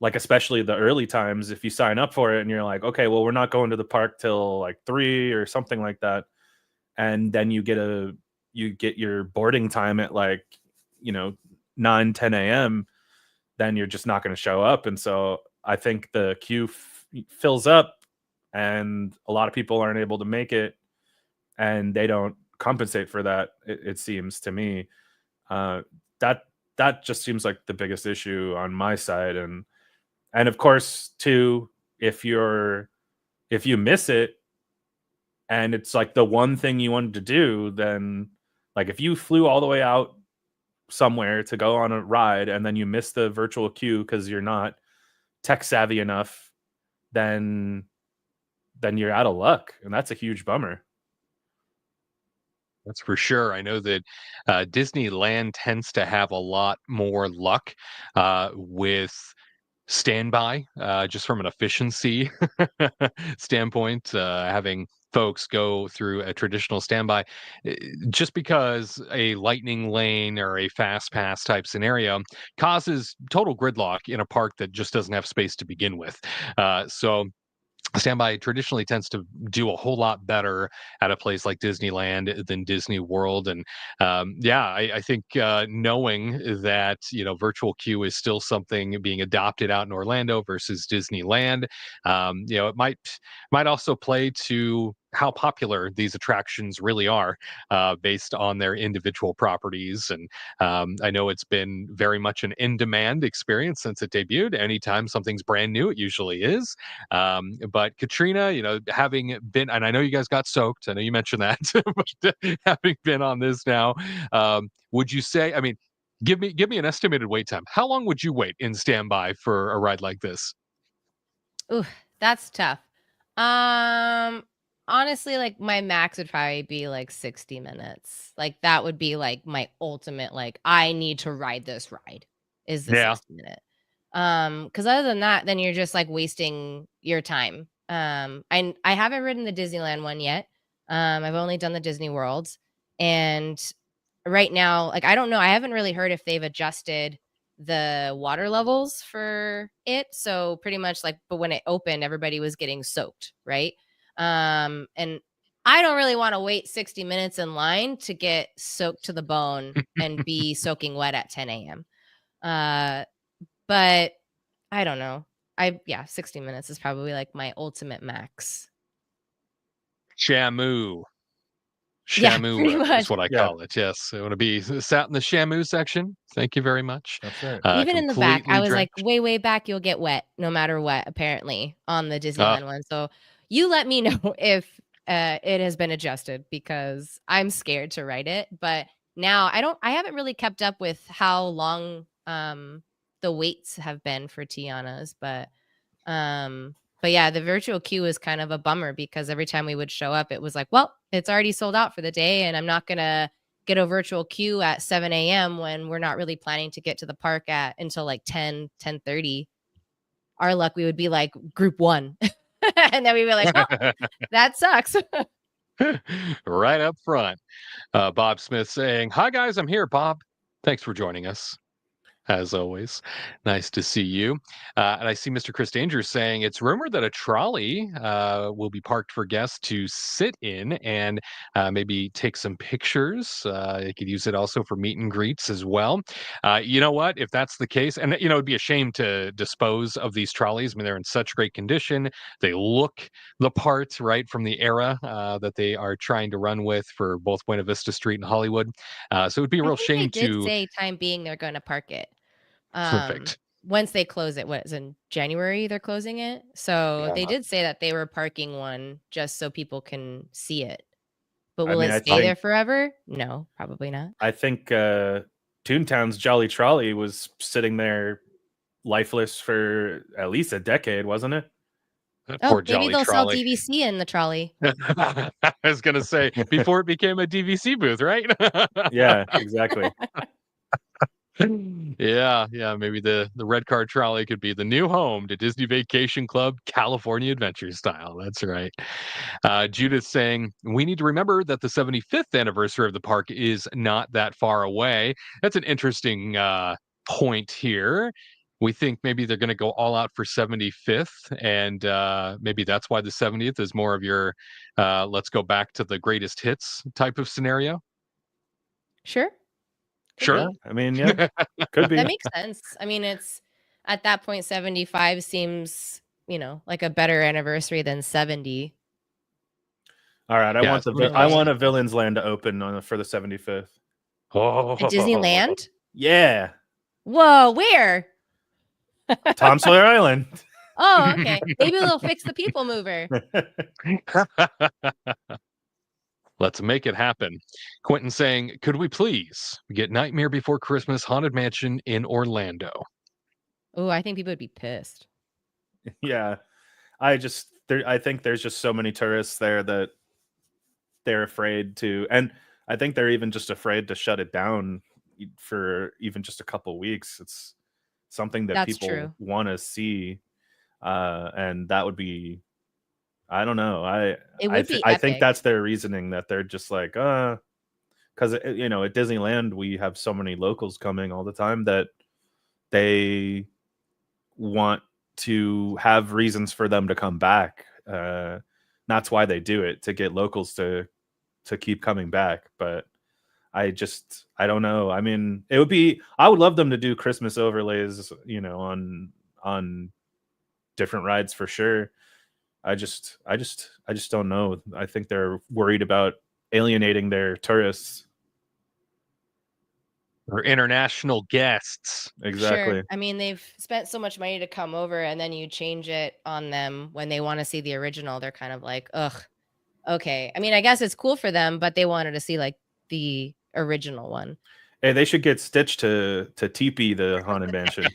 like especially the early times, if you sign up for it and you're like, okay, well, we're not going to the park till like 3 or something like that, and then you get your boarding time at like 9-10 a.m., then you're just not going to show up. And so I think the queue fills up, and a lot of people aren't able to make it, and they don't compensate for that. It seems to me that just seems like the biggest issue on my side. And of course, too, if you miss it and it's like the one thing you wanted to do, then like if you flew all the way out somewhere to go on a ride and then you miss the virtual queue because you're not tech savvy enough, then you're out of luck, and that's a huge bummer. That's for sure. I know that Disneyland tends to have a lot more luck with standby, just from an efficiency standpoint, having folks go through a traditional standby, just because a lightning lane or a fast pass type scenario causes total gridlock in a park that just doesn't have space to begin with. So standby traditionally tends to do a whole lot better at a place like Disneyland than Disney World. And I think knowing that virtual queue is still something being adopted out in Orlando versus Disneyland, it might also play to how popular these attractions really are, based on their individual properties. And I know it's been very much an in-demand experience since it debuted. Anytime something's brand new, it usually is. But Katrina, having been, and I know you guys got soaked, I know you mentioned that, but having been on this now, would you say, I mean, give me an estimated wait time. How long would you wait in standby for a ride like this? Ooh, that's tough. Honestly, like my max would probably be like 60 minutes. Like that would be like my ultimate, like I need to ride this ride is the 60 minute. Because other than that, then you're just like wasting your time. I haven't ridden the Disneyland one yet. I've only done the Disney World, and right now, like I don't know, I haven't really heard if they've adjusted the water levels for it. So pretty much like, but when it opened, everybody was getting soaked, right? And I don't really want to wait 60 minutes in line to get soaked to the bone and be soaking wet at 10 a.m. But I don't know. 60 minutes is probably like my ultimate max. Shamu. Yeah, Shamu is what I call it. Yes. I want to be sat in the Shamu section. Thank you very much. That's right. Even in the back, I was drenched. like, way back, you'll get wet no matter what, apparently, on the Disneyland one. So you let me know if it has been adjusted, because I'm scared to ride it. But now I haven't really kept up with how long the waits have been for Tiana's, but yeah, the virtual queue is kind of a bummer, because every time we would show up, it was like, well, it's already sold out for the day, and I'm not gonna get a virtual queue at 7 a.m. when we're not really planning to get to the park until like 10:30. Our luck, we would be like group 1. And then we were like, oh, that sucks. Right up front. Bob Smith saying, hi guys, I'm here. Bob, thanks for joining us. as always. Nice to see you. And I see Mr. Chris Danger saying it's rumored that a trolley will be parked for guests to sit in and maybe take some pictures. You could use it also for meet and greets as well. You know what? If that's the case, and it'd be a shame to dispose of these trolleys. I mean, they're in such great condition. They look the part, right, from the era that they are trying to run with for both Buena Vista Street and Hollywood. So it would be a I real think they shame did to. say time being they're going to park it. Perfect. Once they close it, what is in January they're closing it. So they Yeah. did say that they were parking one just so people can see it. But I will mean, it I stay there think- forever? No, probably not. I think Toontown's Jolly Trolley was sitting there lifeless for at least a decade, wasn't it? Oh, Poor maybe Jolly they'll sell Trolley. DVC in the trolley. I was gonna say before it became a DVC booth, right? Yeah, exactly. Yeah. Maybe the red car trolley could be the new home to Disney Vacation Club California Adventure Style. That's right. Judith saying we need to remember that the 75th anniversary of the park is not that far away. That's an interesting point here. We think maybe they're going to go all out for 75th, and maybe that's why the 70th is more of your let's go back to the greatest hits type of scenario. Sure. Sure. Yeah, I mean, yeah, could be. That makes sense. I mean, it's at that point, 75 seems, like a better anniversary than 70. All right, I Yeah, want a Villains Land to open for the 75th. Oh, At Disneyland? Yeah, Whoa, where? Tom Sawyer Island. Oh, okay. Maybe they'll fix the people mover. Let's make it happen. Quentin saying, could we please get Nightmare Before Christmas Haunted Mansion in Orlando? Oh, I think people would be pissed. Yeah, I think there's just so many tourists there that they're afraid to, and I think they're even just afraid to shut it down for even just a couple weeks. It's something that That's people true. want to see, and that would be, I don't know. It would be I think epic. that's their reasoning, that they're just like, because at Disneyland we have so many locals coming all the time that they want to have reasons for them to come back. That's why they do it, to get locals to keep coming back. But I don't know. I mean, I would love them to do Christmas overlays, on different rides for sure. I just don't know. I think they're worried about alienating their tourists. Or international guests. Exactly. Sure. I mean, they've spent so much money to come over, and then you change it on them when they want to see the original. They're kind of like, ugh, okay. I mean, I guess it's cool for them, but they wanted to see like the original one. Hey, they should get Stitch to TP the Haunted Mansion.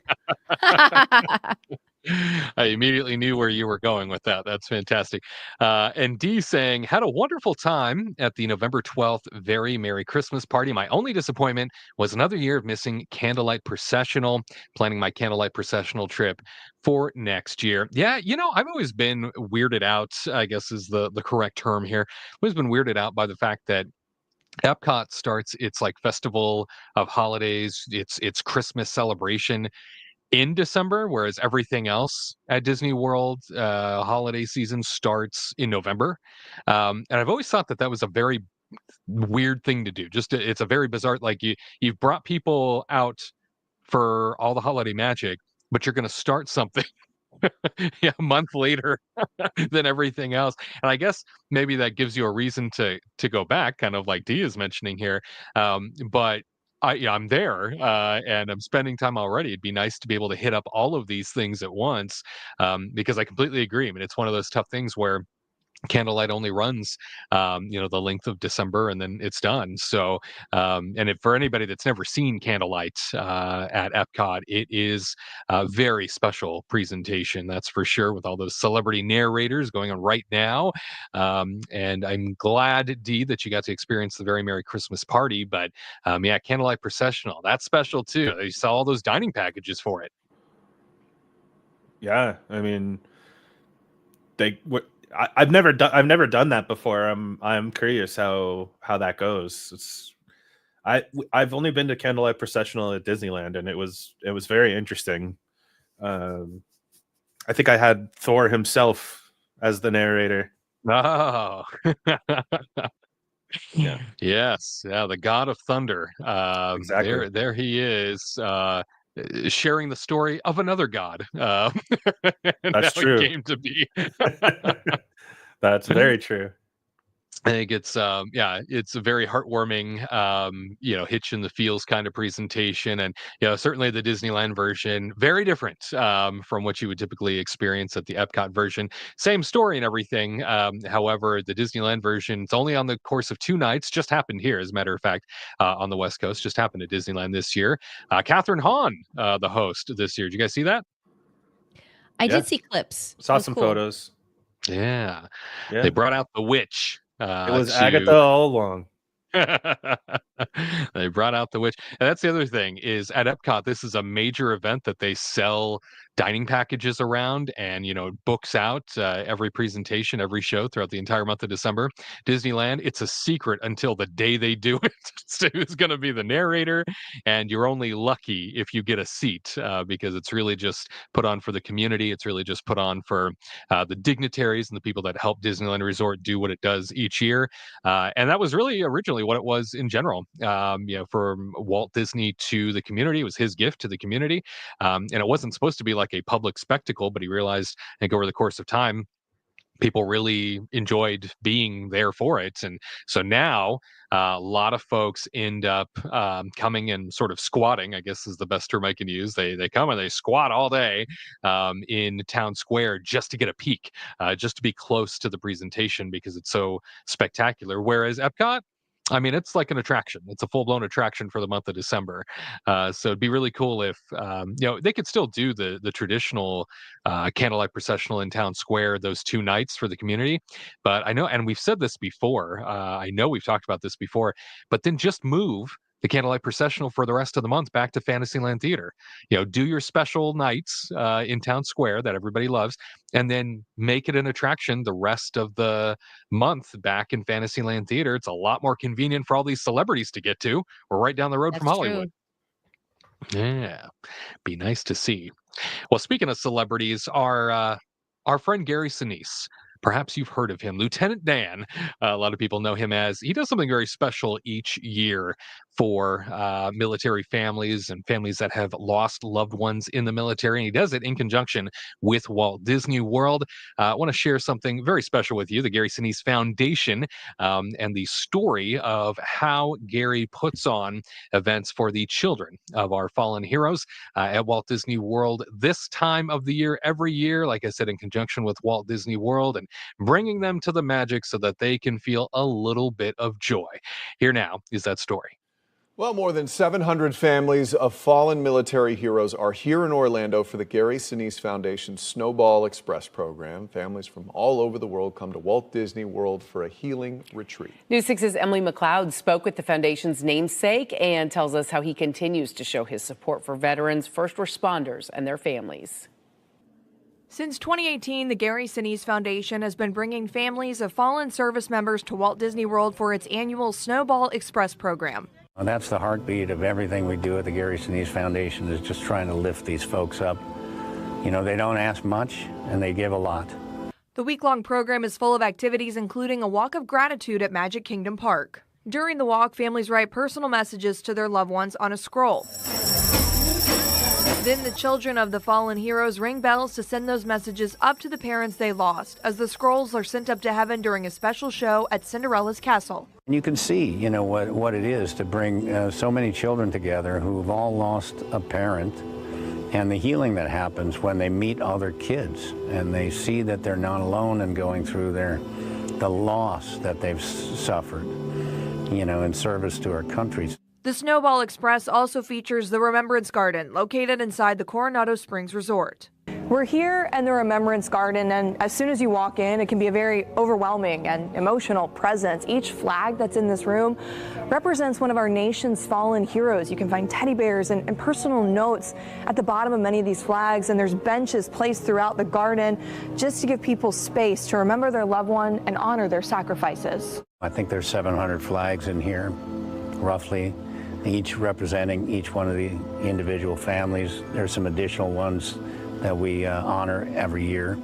I immediately knew where you were going with that. That's fantastic. And Dee saying, had a wonderful time at the November 12th Very Merry Christmas party. My only disappointment was another year of missing Candlelight Processional, planning my Candlelight Processional trip for next year. Yeah, I've always been weirded out, I guess is the correct term here. I've always been weirded out by the fact that Epcot starts its like festival of holidays, its Christmas celebration in December, whereas everything else at Disney World holiday season starts in November. And I've always thought that was a very weird thing to do. It's a very bizarre, like you've brought people out for all the holiday magic, but you're going to start something a month later than everything else. And I guess maybe that gives you a reason to go back, kind of like Dee is mentioning here. But I'm there and I'm spending time already. It'd be nice to be able to hit up all of these things at once, because I completely agree. I mean, it's one of those tough things where Candlelight only runs the length of December and then it's done. So and for anybody that's never seen Candlelight at Epcot, it is a very special presentation, that's for sure, with all those celebrity narrators going on right now. And I'm glad, Dee, that you got to experience the Very Merry Christmas party. But Candlelight Processional, that's special too. You saw all those dining packages for it. Yeah, I mean, I've never done that before. I'm curious how that goes. I've only been to Candlelight Processional at Disneyland, and it was very interesting. I think I had Thor himself as the narrator. Oh. Yeah. Yes. Yeah. The God of Thunder. Exactly. There he is, sharing the story of another god. And That's how true. he came to be. That's very true. I think it's it's a very heartwarming, hitch in the feels kind of presentation, and certainly the Disneyland version very different from what you would typically experience at the Epcot version. Same story and everything. However, the Disneyland version, it's only on the course of 2 nights. Just happened here, as a matter of fact, on the West Coast. Just happened at Disneyland this year. Catherine Hahn, the host this year. Did you guys see that? I did see clips. Saw some photos. Yeah. Yeah. They brought out the witch. It was Agatha all along. They brought out the witch. And that's the other thing is at Epcot, this is a major event that they sell dining packages around and, books out every presentation, every show throughout the entire month of December. Disneyland, it's a secret until the day they do it. So who's going to be the narrator? And you're only lucky if you get a seat because it's really just put on for the community. It's really just put on for the dignitaries and the people that help Disneyland Resort do what it does each year. And that was really originally what it was in general. From Walt Disney to the community, it was his gift to the community. And it wasn't supposed to be like a public spectacle, but he realized, I think, over the course of time, people really enjoyed being there for it. And so now a lot of folks end up coming and sort of squatting, I guess is the best term I can use. They come and they squat all day in Town Square just to get a peek, just to be close to the presentation because it's so spectacular. Whereas Epcot, I mean, it's like an attraction. It's a full-blown attraction for the month of December. So it'd be really cool if, they could still do the traditional candlelight processional in Town Square those 2 nights for the community. But I know, and we've said this before, I know we've talked about this before, but then just move the candlelight processional for the rest of the month back to Fantasyland Theater. Do your special nights in Town Square that everybody loves, and then make it an attraction the rest of the month back in Fantasyland Theater. It's a lot more convenient for all these celebrities to get to. We're right down the road from Hollywood. Yeah, be nice to see. Well, speaking of celebrities, our friend Gary Sinise. Perhaps you've heard of him, Lieutenant Dan. A lot of people know him as, he does something very special each year for military families and families that have lost loved ones in the military. And he does it in conjunction with Walt Disney World. I want to share something very special with you, the Gary Sinise Foundation, and the story of how Gary puts on events for the children of our fallen heroes at Walt Disney World this time of the year, every year, like I said, in conjunction with Walt Disney World, and bringing them to the magic so that they can feel a little bit of joy. Here now is that story. Well, more than 700 families of fallen military heroes are here in Orlando for the Gary Sinise Foundation Snowball Express program. Families from all over the world come to Walt Disney World for a healing retreat. News 6's Emily McLeod spoke with the foundation's namesake and tells us how he continues to show his support for veterans, first responders, and their families. Since 2018, the Gary Sinise Foundation has been bringing families of fallen service members to Walt Disney World for its annual Snowball Express program. And that's the heartbeat of everything we do at the Gary Sinise Foundation, is just trying to lift these folks up. They don't ask much, and they give a lot. The week-long program is full of activities, including a walk of gratitude at Magic Kingdom Park. During the walk, families write personal messages to their loved ones on a scroll. Then the children of the fallen heroes ring bells to send those messages up to the parents they lost, as the scrolls are sent up to heaven during a special show at Cinderella's castle. And you can see, what it is to bring so many children together who've all lost a parent, and the healing that happens when they meet other kids and they see that they're not alone in going through the loss that they've suffered, in service to our countries. The Snowball Express also features the Remembrance Garden, located inside the Coronado Springs Resort. We're here in the Remembrance Garden, and as soon as you walk in, it can be a very overwhelming and emotional presence. Each flag that's in this room represents one of our nation's fallen heroes. You can find teddy bears and personal notes at the bottom of many of these flags, and there's benches placed throughout the garden just to give people space to remember their loved one and honor their sacrifices. I think there's 700 flags in here, roughly. each representing each one of the individual families. There's some additional ones that we honor every year.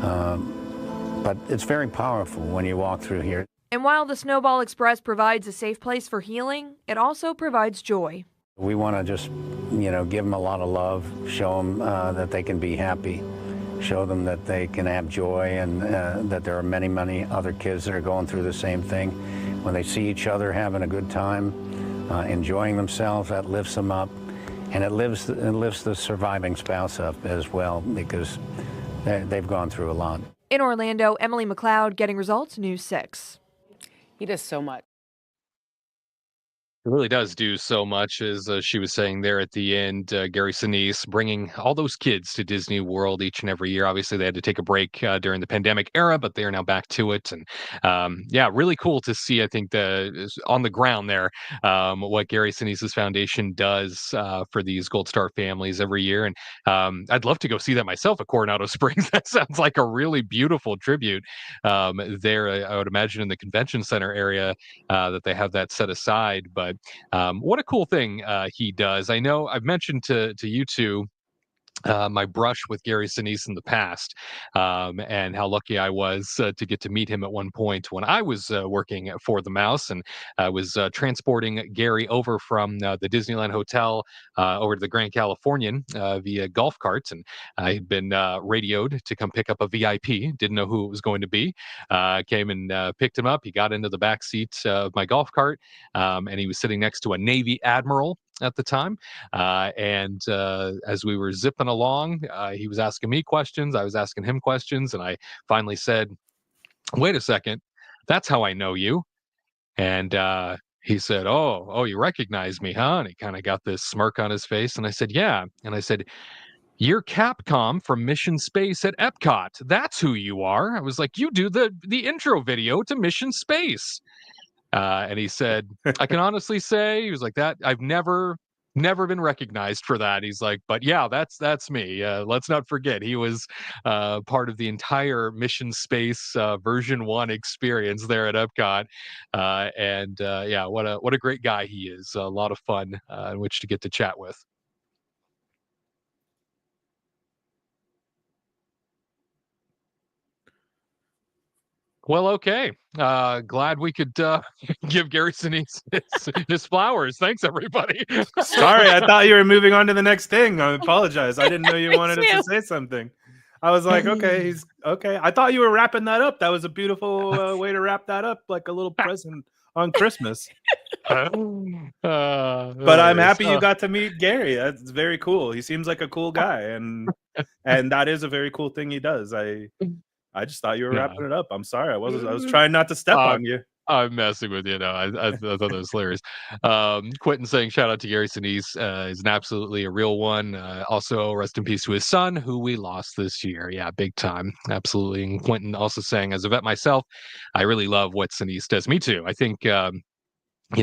But it's very powerful when you walk through here. And while the Snowball Express provides a safe place for healing, it also provides joy. We want to just, give them a lot of love, show them that they can be happy, show them that they can have joy, and that there are many, many other kids that are going through the same thing. When they see each other having a good time, enjoying themselves, that lifts them up, and it lifts the surviving spouse up as well, because they've gone through a lot. In Orlando, Emily McLeod, Getting Results, News 6. He does so much. It really does do so much, as she was saying there at the end. Gary Sinise bringing all those kids to Disney World each and every year. Obviously, they had to take a break during the pandemic era, but they are now back to it. And yeah, really cool to see, I think, on the ground there, what Gary Sinise's foundation does for these Gold Star families every year. And I'd love to go see that myself at Coronado Springs. That sounds like a really beautiful tribute there. I would imagine in the convention center area that they have that set aside. But what a cool thing he does. I know I've mentioned to you two my brush with Gary Sinise in the past, and how lucky I was to get to meet him at one point when I was working for the Mouse, and I was transporting Gary over from the Disneyland Hotel over to the Grand Californian via golf carts, and I had been radioed to come pick up a VIP. Didn't know who it was going to be. Came and picked him up. He got into the back seat of my golf cart, and he was sitting next to a Navy admiral at the time. And as we were zipping along, he was asking me questions. I was asking him questions. And I finally said, wait a second, that's how I know you. And he said, oh, you recognize me, huh? And he kind of got this smirk on his face. And I said, yeah. And I said, you're Capcom from Mission Space at Epcot. That's who you are. I was like, you do the intro video to Mission Space. And he said, I can honestly say, he was like, that I've never been recognized for that. He's like, but yeah, that's me. Let's not forget, he was part of the entire Mission Space version 1 experience there at Epcot. And yeah, what a great guy he is. A lot of fun in which to get to chat with. Well, okay. Glad we could give Gary Sinise his flowers. Thanks, everybody. Sorry, I thought you were moving on to the next thing. I apologize. I didn't know you wanted us to say something. I was like, okay, he's okay. I thought you were wrapping that up. That was a beautiful way to wrap that up, like a little present on Christmas. But I'm happy you got to meet Gary. That's very cool. He seems like a cool guy, and that is a very cool thing he does. I just thought you were wrapping it up. I'm sorry. I was trying not to step on you. I'm messing with you. No, I thought that was hilarious. Quentin saying, shout out to Gary Sinise. Is absolutely a real one. Also, rest in peace to his son, who we lost this year. Yeah, big time. Absolutely. And Quentin also saying, as a vet myself, I really love what Sinise does. Me too. I think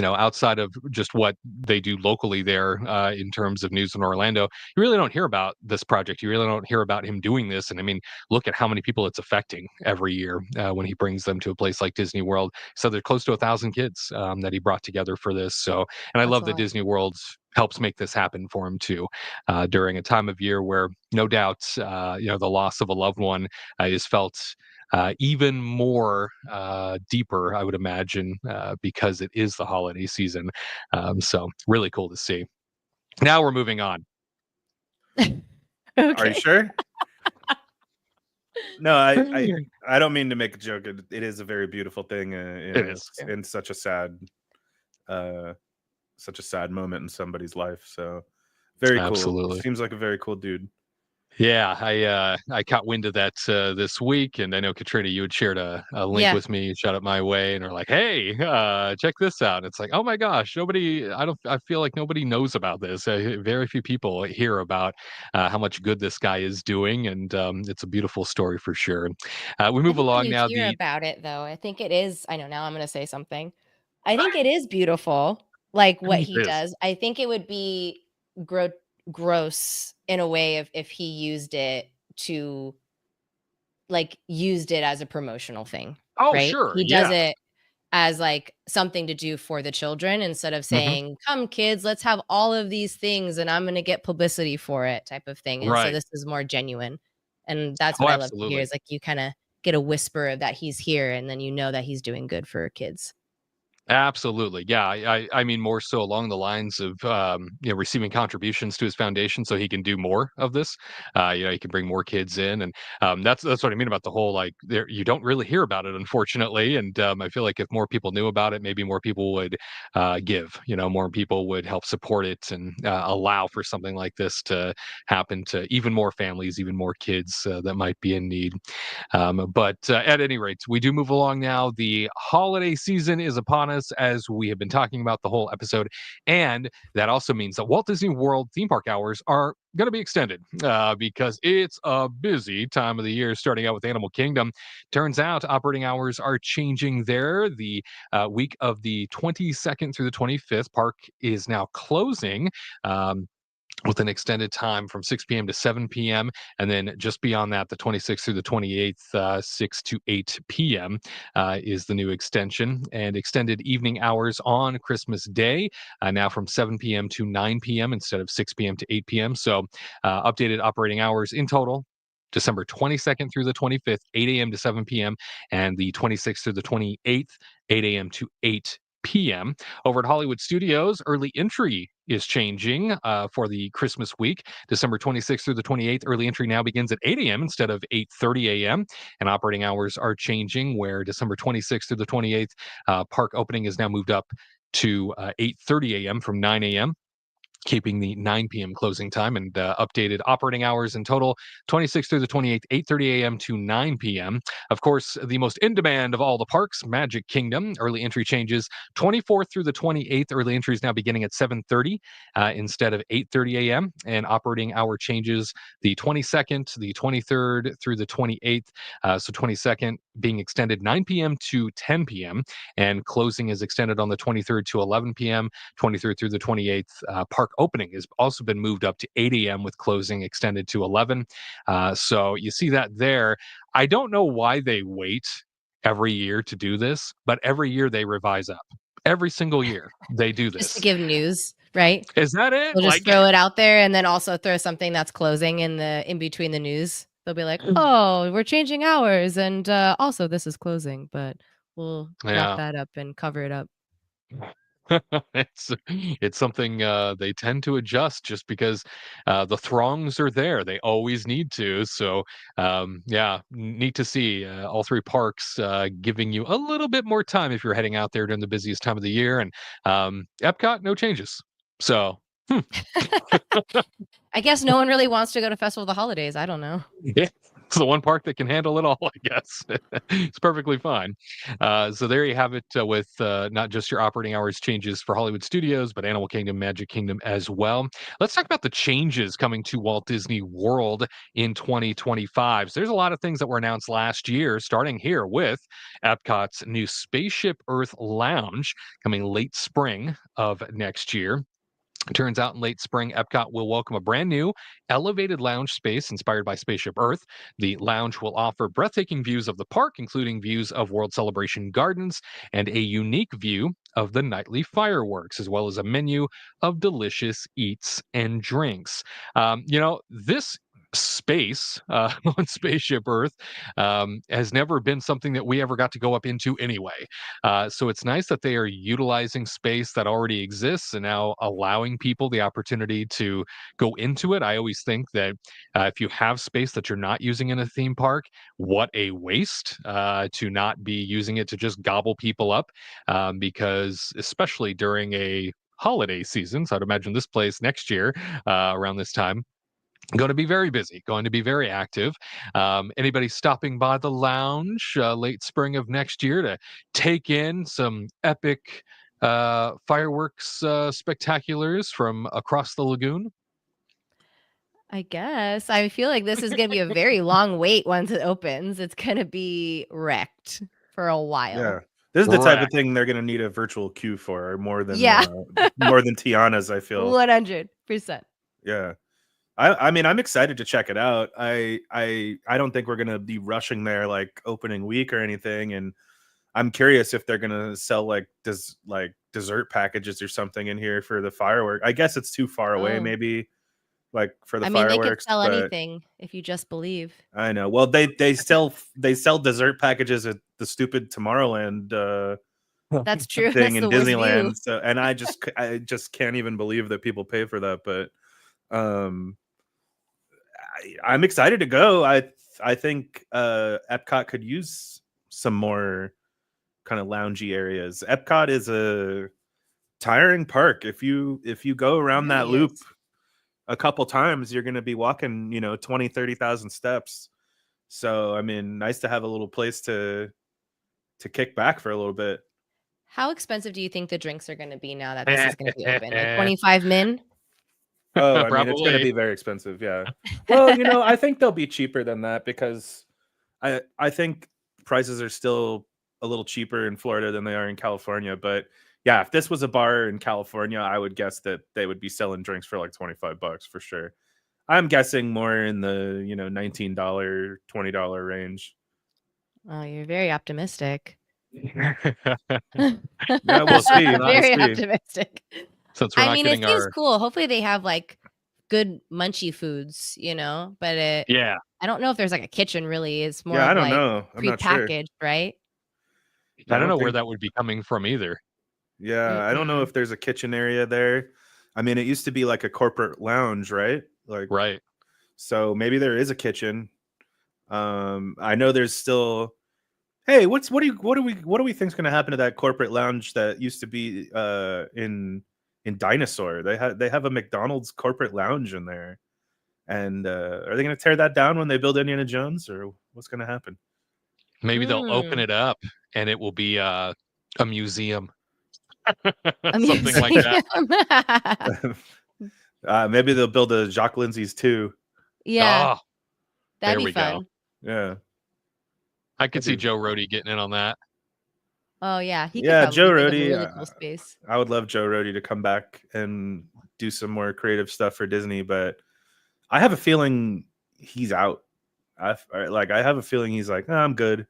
outside of just what they do locally there in terms of news in Orlando, you really don't hear about this project. You really don't hear about him doing this. And I mean, look at how many people it's affecting every year when he brings them to a place like Disney World. So there's close to 1,000 kids that he brought together for this. So, and I love that Disney World helps make this happen for him too, during a time of year where no doubt, the loss of a loved one is felt even more deeper, I would imagine, because it is the holiday season. So really cool to see. Now we're moving on. Okay. Are you sure? No, I don't mean to make a joke. It is a very beautiful thing. In such a sad moment in somebody's life. So very cool. Absolutely. Seems like a very cool dude. Yeah, I caught wind of that this week, and I know Katrina, you had shared a link with me, shot it my way, and are like, "Hey, check this out!" And it's like, "Oh my gosh, I feel like nobody knows about this. Very few people hear about how much good this guy is doing, and it's a beautiful story for sure." We move along now. Hear about it though. I think it is. I know now. I'm going to say something. I think it is beautiful, like what he does. I think it would be gross in a way if he used it as a promotional thing. Oh, right? sure. He does it as like something to do for the children instead of Mm-hmm. saying, come kids, let's have all of these things and I'm going to get publicity for it type of thing. And so Right. this is more genuine. And that's Oh, what I love to hear absolutely. is like you kind of get a whisper that he's here and then you know that he's doing good for kids. Absolutely. Yeah. I mean, more so along the lines of, receiving contributions to his foundation so he can do more of this. He can bring more kids in. And that's what I mean about the whole, like, there, you don't really hear about it, unfortunately. And I feel like if more people knew about it, maybe more people would give, more people would help support it and allow for something like this to happen to even more families, even more kids that might be in need. But at any rate, we do move along now. The holiday season is upon us, as we have been talking about the whole episode. And that also means that Walt Disney World theme park hours are going to be extended because it's a busy time of the year, starting out with Animal Kingdom. Turns out operating hours are changing there. The week of the 22nd through the 25th, park is now closing. With an extended time from 6 p.m. to 7 p.m. And then just beyond that, the 26th through the 28th, 6 to 8 p.m. Is the new extension. And extended evening hours on Christmas Day, now from 7 p.m. to 9 p.m. instead of 6 p.m. to 8 p.m. So updated operating hours in total. December 22nd through the 25th, 8 a.m. to 7 p.m. And the 26th through the 28th, 8 a.m. to 8 p.m. Over at Hollywood Studios, early entry is changing for the Christmas week. December 26th through the 28th, early entry now begins at 8 a.m. instead of 8:30 a.m. And operating hours are changing, where December 26th through the 28th, park opening is now moved up to 8:30 a.m. from 9 a.m. keeping the 9 p.m. closing time, and updated operating hours in total, 26th through the 28th, 8:30 a.m. to 9 p.m. Of course, the most in demand of all the parks, Magic Kingdom, early entry changes, 24th through the 28th, early entry is now beginning at 7:30 instead of 8:30 a.m. And operating hour changes, the 22nd, the 23rd through the 28th, so 22nd being extended 9 p.m. to 10 p.m. and closing is extended on the 23rd to 11 p.m. 23rd through the 28th, park opening has also been moved up to 8 a.m. with closing extended to 11. So you see that there. I don't know why they wait every year to do this, but every year they revise up. Every single year they do this. Just to give news, right? Is that it? They'll just throw it out there and then also throw something that's closing in between the news. They'll be like, oh, we're changing hours. And also this is closing, but we'll wrap that up and cover it up. It's something they tend to adjust just because the throngs are there. They always need to. So neat to see all three parks giving you a little bit more time if you're heading out there during the busiest time of the year. And Epcot, no changes. So I guess no one really wants to go to Festival of the Holidays. I don't know. yeah, it's the one park that can handle it all, I guess. It's perfectly fine. So there you have it with not just your operating hours changes for Hollywood Studios, but Animal Kingdom, Magic Kingdom as well. Let's talk about the changes coming to Walt Disney World in 2025. So there's a lot of things that were announced last year, starting here with Epcot's new Spaceship Earth Lounge coming late spring of next year. It turns out in late spring, Epcot will welcome a brand new elevated lounge space inspired by Spaceship Earth. The lounge will offer breathtaking views of the park, including views of World Celebration Gardens and a unique view of the nightly fireworks, as well as a menu of delicious eats and drinks. This space on Spaceship Earth has never been something that we ever got to go up into anyway. So it's nice that they are utilizing space that already exists and now allowing people the opportunity to go into it. I always think that if you have space that you're not using in a theme park, what a waste to not be using it to just gobble people up, because especially during a holiday season, so I'd imagine this place next year around this time going to be very busy, going to be very active. Anybody stopping by the lounge late spring of next year to take in some epic fireworks spectaculars from across the lagoon? I guess. I feel like this is going to be a very long wait once it opens. It's going to be wrecked for a while. Yeah. This is the type of thing they're going to need a virtual queue for more than Tiana's, I feel. 100%. Yeah. I mean, I'm excited to check it out. I don't think we're gonna be rushing there like opening week or anything. And I'm curious if they're gonna sell like dessert packages or something in here for the fireworks. I guess it's too far away, maybe, like for the I mean, they could fireworks. sell But anything if you just believe. I know. Well, they sell dessert packages at the stupid Tomorrowland That's true. thing That's in the worst view. Disneyland. So, and I just can't even believe that people pay for that. But I'm excited to go. I think Epcot could use some more kind of loungy areas. Epcot is a tiring park. If you go around that loop a couple times, you're going to be walking 20,000-30,000 steps. So I mean, nice to have a little place to kick back for a little bit. How expensive do you think the drinks are going to be now that this is going to be open? Like 25 min? Oh, I mean, it's going to be very expensive. Yeah. Well, I think they'll be cheaper than that because I think prices are still a little cheaper in Florida than they are in California. But yeah, if this was a bar in California, I would guess that they would be selling drinks for like $25 for sure. I'm guessing more in the $19, $20 range. Oh, you're very optimistic. Yeah, we'll see. Very optimistic. Since we're I not mean, it getting seems cool. Hopefully, they have like good munchy foods, But yeah, I don't know if there's like a kitchen. Really, it's more. Yeah, of I don't like know. I'm not sure. prepackaged, right? I don't know where that would be coming from either. Yeah, I don't know if there's a kitchen area there. I mean, it used to be like a corporate lounge, right? Like right. So maybe there is a kitchen. I know there's still. Hey, what do we think's going to happen to that corporate lounge that used to be in Dinosaur? They have a McDonald's corporate lounge in there, and are they going to tear that down when they build Indiana Jones, or what's going to happen? Maybe they'll open it up and it will be a museum. Something like that. Maybe they'll build a Jacques Lindsay's too. Yeah, that'd there be we fun. go. Yeah, I could see Joe Rohde getting in on that. Oh yeah, he yeah, could Joe probably Rohde. make a really cool space. I would love Joe Rohde to come back and do some more creative stuff for Disney, but I have a feeling he's out. I have a feeling he's like, oh, I'm good.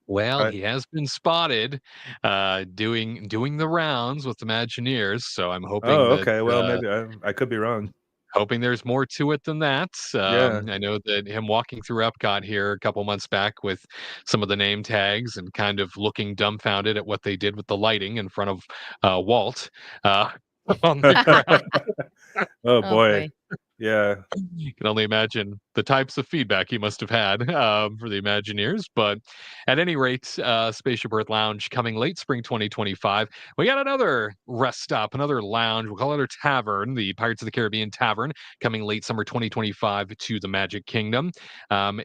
Well, he has been spotted doing the rounds with Imagineers, so I'm hoping. Oh, okay. Well, maybe I could be wrong. Hoping there's more to it than that. I know that him walking through Epcot here a couple months back with some of the name tags and kind of looking dumbfounded at what they did with the lighting in front of Walt on the ground. Oh boy. Yeah. You can only imagine the types of feedback he must have had for the Imagineers. But at any rate, Spaceship Earth Lounge coming late spring 2025. We got another rest stop, another lounge. We'll call it a tavern, the Pirates of the Caribbean Tavern, coming late summer 2025 to the Magic Kingdom.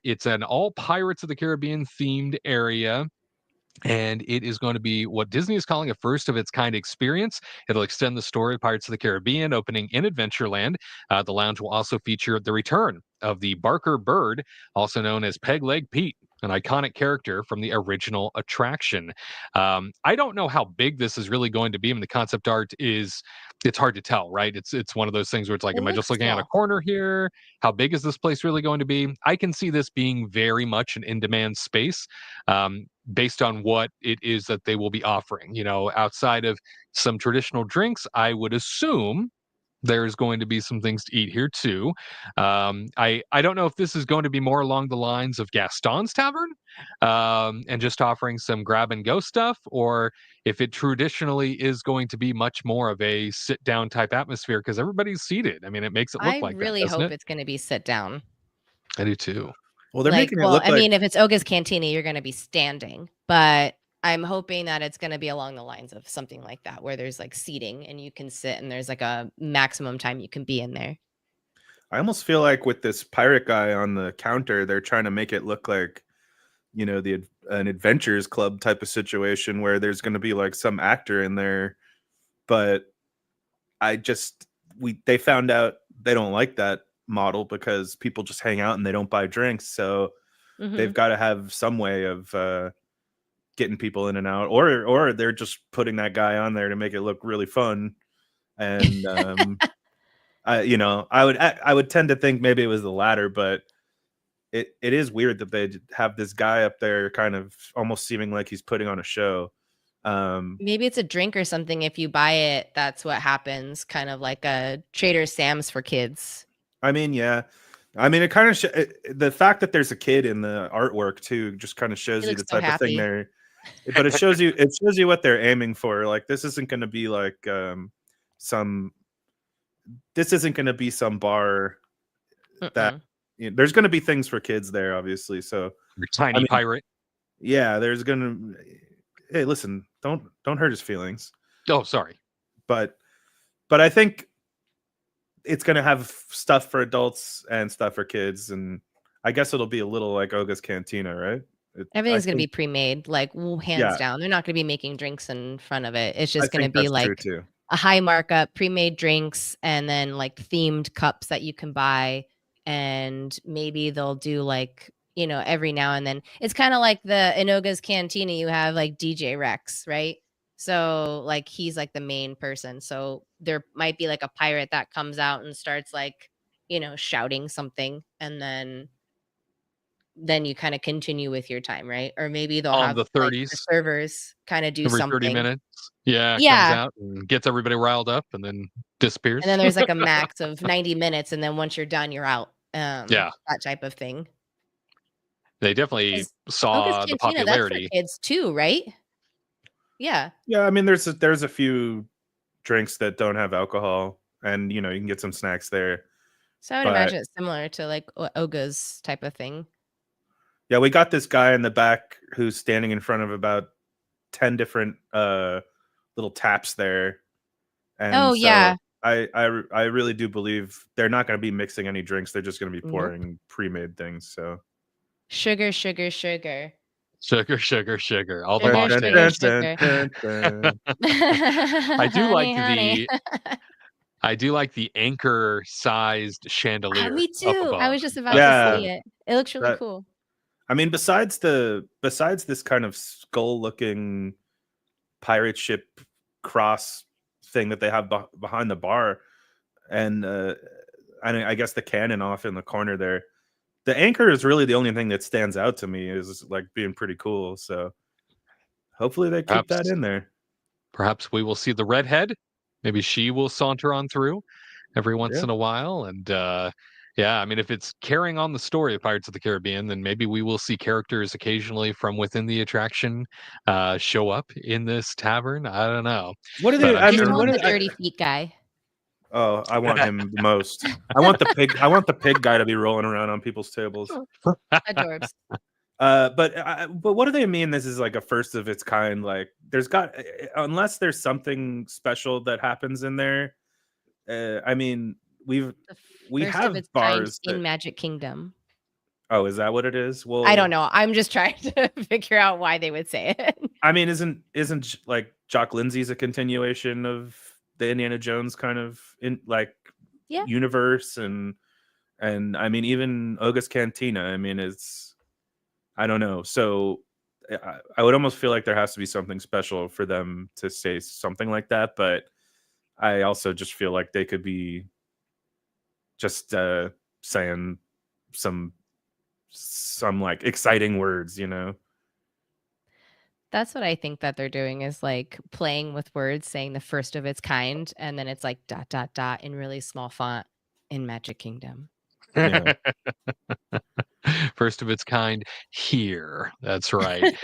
It's an all Pirates of the Caribbean themed area. And it is going to be what Disney is calling a first of its kind experience. It'll extend the story of Pirates of the Caribbean, opening in Adventureland. The lounge will also feature the return of the Barker Bird, also known as Peg Leg Pete, an iconic character from the original attraction. I don't know how big this is really going to be. I mean, the concept art it's hard to tell, right? It's one of those things where it's like, am I just looking at a corner here? How big is this place really going to be? I can see this being very much an in-demand space based on what it is that they will be offering. Outside of some traditional drinks, I would assume there's going to be some things to eat here too. I don't know if this is going to be more along the lines of Gaston's Tavern and just offering some grab and go stuff, or if it traditionally is going to be much more of a sit down type atmosphere because everybody's seated. I mean, it makes it look like that. I really hope it's going to be sit down. I do too. Well, they're making it look like. I mean, if it's Oga's Cantina, you're going to be standing, but I'm hoping that it's going to be along the lines of something like that, where there's like seating and you can sit and there's like a maximum time you can be in there. I almost feel like with this pirate guy on the counter, they're trying to make it look like, an Adventures Club type of situation where there's going to be like some actor in there. But they found out they don't like that model because people just hang out and they don't buy drinks. So they've got to have some way of getting people in and out, or they're just putting that guy on there to make it look really fun. And I would tend to think maybe it was the latter, but it is weird that they have this guy up there kind of almost seeming like he's putting on a show. Maybe it's a drink or something. If you buy it, that's what happens. Kind of like a Trader Sam's for kids. I mean, yeah. I mean, it kind of the fact that there's a kid in the artwork too just kind of shows you the type of thing they're. But it shows you what they're aiming for. Like this isn't going to be like some. This isn't going to be some bar that there's going to be things for kids there, obviously. So your tiny pirate. Yeah, there's going to. Hey, listen! Don't hurt his feelings. Oh, sorry. But I think it's going to have stuff for adults and stuff for kids, and I guess it'll be a little like Oga's Cantina, right? Everything's going to be pre-made, like hands down. They're not going to be making drinks in front of it. It's just going to be like a high markup, pre-made drinks, and then like themed cups that you can buy. And maybe they'll do like, every now and then. It's kind of like in Oga's Cantina, you have like DJ Rex, right? So like he's like the main person. So there might be like a pirate that comes out and starts like, shouting something, and then you kind of continue with your time, right? Or maybe they'll have the 30s the servers kind of do every something. 30 minutes. Yeah. Comes out and gets everybody riled up and then disappears. And then there's like a max of 90 minutes. And then once you're done, you're out. That type of thing. They definitely saw the popularity. That's for kids too, right? Yeah. Yeah. I mean, there's a few drinks that don't have alcohol, and you can get some snacks there. So I would imagine it's similar to like Oga's type of thing. Yeah, we got this guy in the back who's standing in front of about 10 different little taps there. And I really do believe they're not going to be mixing any drinks. They're just going to be pouring pre-made things. So sugar, sugar, sugar. Sugar, sugar, sugar. All the mosh I do like the anchor-sized chandelier. Me too. I was just about to see it. It looks really cool. I mean, besides this kind of skull-looking pirate ship cross thing that they have behind the bar, and I guess the cannon off in the corner there, the anchor is really the only thing that stands out to me is like being pretty cool. So hopefully they keep that in there. Perhaps we will see the redhead. Maybe she will saunter on through every once in a while, and I mean, if it's carrying on the story of Pirates of the Caribbean, then maybe we will see characters occasionally from within the attraction show up in this tavern. I don't know. What are they? The dirty feet guy. Oh, I want him the most. I want the pig. I want the pig guy to be rolling around on people's tables. Adorbs. But what do they mean? This is like a first of its kind. Like, unless there's something special that happens in there. I mean, we have bars in Magic Kingdom. Oh, is that what it is? Well, I don't know. I'm just trying to figure out why they would say it. I mean, isn't like Jock Lindsay's a continuation of the Indiana Jones kind of universe, and I mean, even Oga's Cantina. I mean, I don't know. So I would almost feel like there has to be something special for them to say something like that, but I also just feel like they could be just saying some like exciting words, That's what I think that they're doing, is like playing with words, saying the first of its kind, and then it's like ... in really small font in Magic Kingdom. Yeah. First of its kind here. That's right.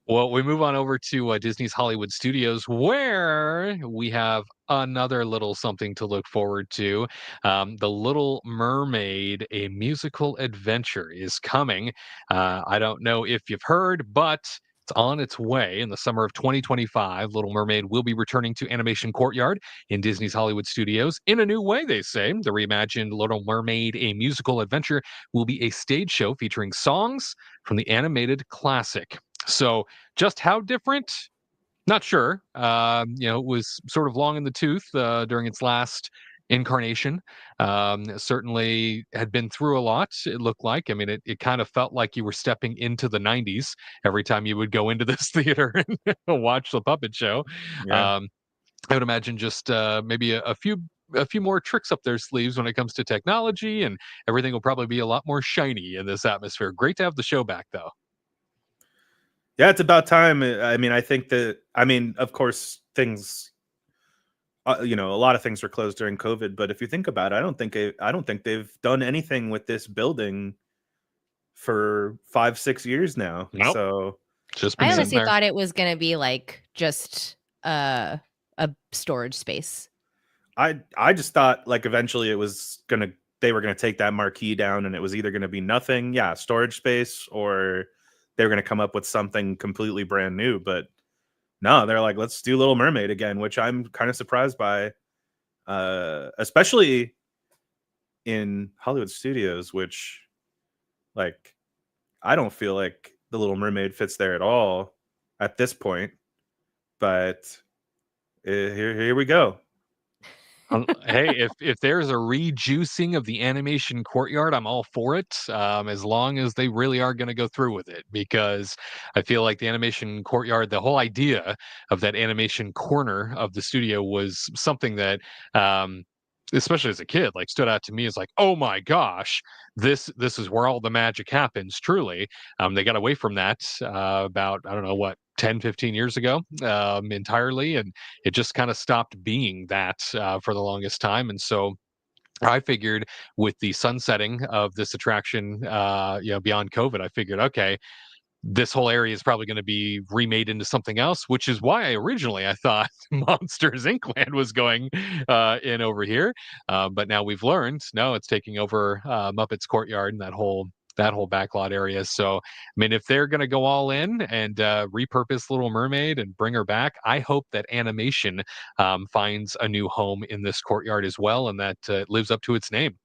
Well, we move on over to Disney's Hollywood Studios, where we have another little something to look forward to. The Little Mermaid, a musical adventure, is coming. I don't know if you've heard, but it's on its way. In the summer of 2025, Little Mermaid will be returning to Animation Courtyard in Disney's Hollywood Studios in a new way, they say. The reimagined Little Mermaid, a musical adventure, will be a stage show featuring songs from the animated classic. So just how different? Not sure. It was sort of long in the tooth during its last incarnation. Certainly had been through a lot, it looked like. I mean, it kind of felt like you were stepping into the 90s every time you would go into this theater and watch the puppet show. Yeah. I would imagine just maybe a few a few more tricks up their sleeves when it comes to technology, and everything will probably be a lot more shiny in this atmosphere. Great to have the show back, though. Yeah, it's about time. I mean, I think that, I mean, of course, things, a lot of things were closed during COVID, but if you think about it, I don't think they've done anything with this building for 5-6 years now. Nope. So just been I sitting honestly there. thought it was going to be like just a storage space. I just thought like eventually they were gonna take that marquee down, and it was either gonna be nothing, storage space, or they were gonna come up with something completely brand new. But no, they're like, let's do Little Mermaid again, which I'm kind of surprised by, especially in Hollywood Studios, which, like, I don't feel like the Little Mermaid fits there at all at this point. But here we go. Hey, if there's a rejuicing of the animation courtyard, I'm all for it, as long as they really are going to go through with it, because I feel like the animation courtyard, the whole idea of that animation corner of the studio was something that, especially as a kid, like stood out to me as like, oh my gosh, this is where all the magic happens. Truly, they got away from that about, I don't know what, 10-15 years ago, entirely, and it just kind of stopped being that for the longest time. And so I figured with the sunsetting of this attraction, beyond COVID, I figured, okay, this whole area is probably going to be remade into something else, which is why I thought Monsters Inc. Land was going in over here. But now we've learned, no, it's taking over Muppets Courtyard and that whole backlot area. So, I mean, if they're going to go all in and repurpose Little Mermaid and bring her back, I hope that animation finds a new home in this courtyard as well, and that it lives up to its name.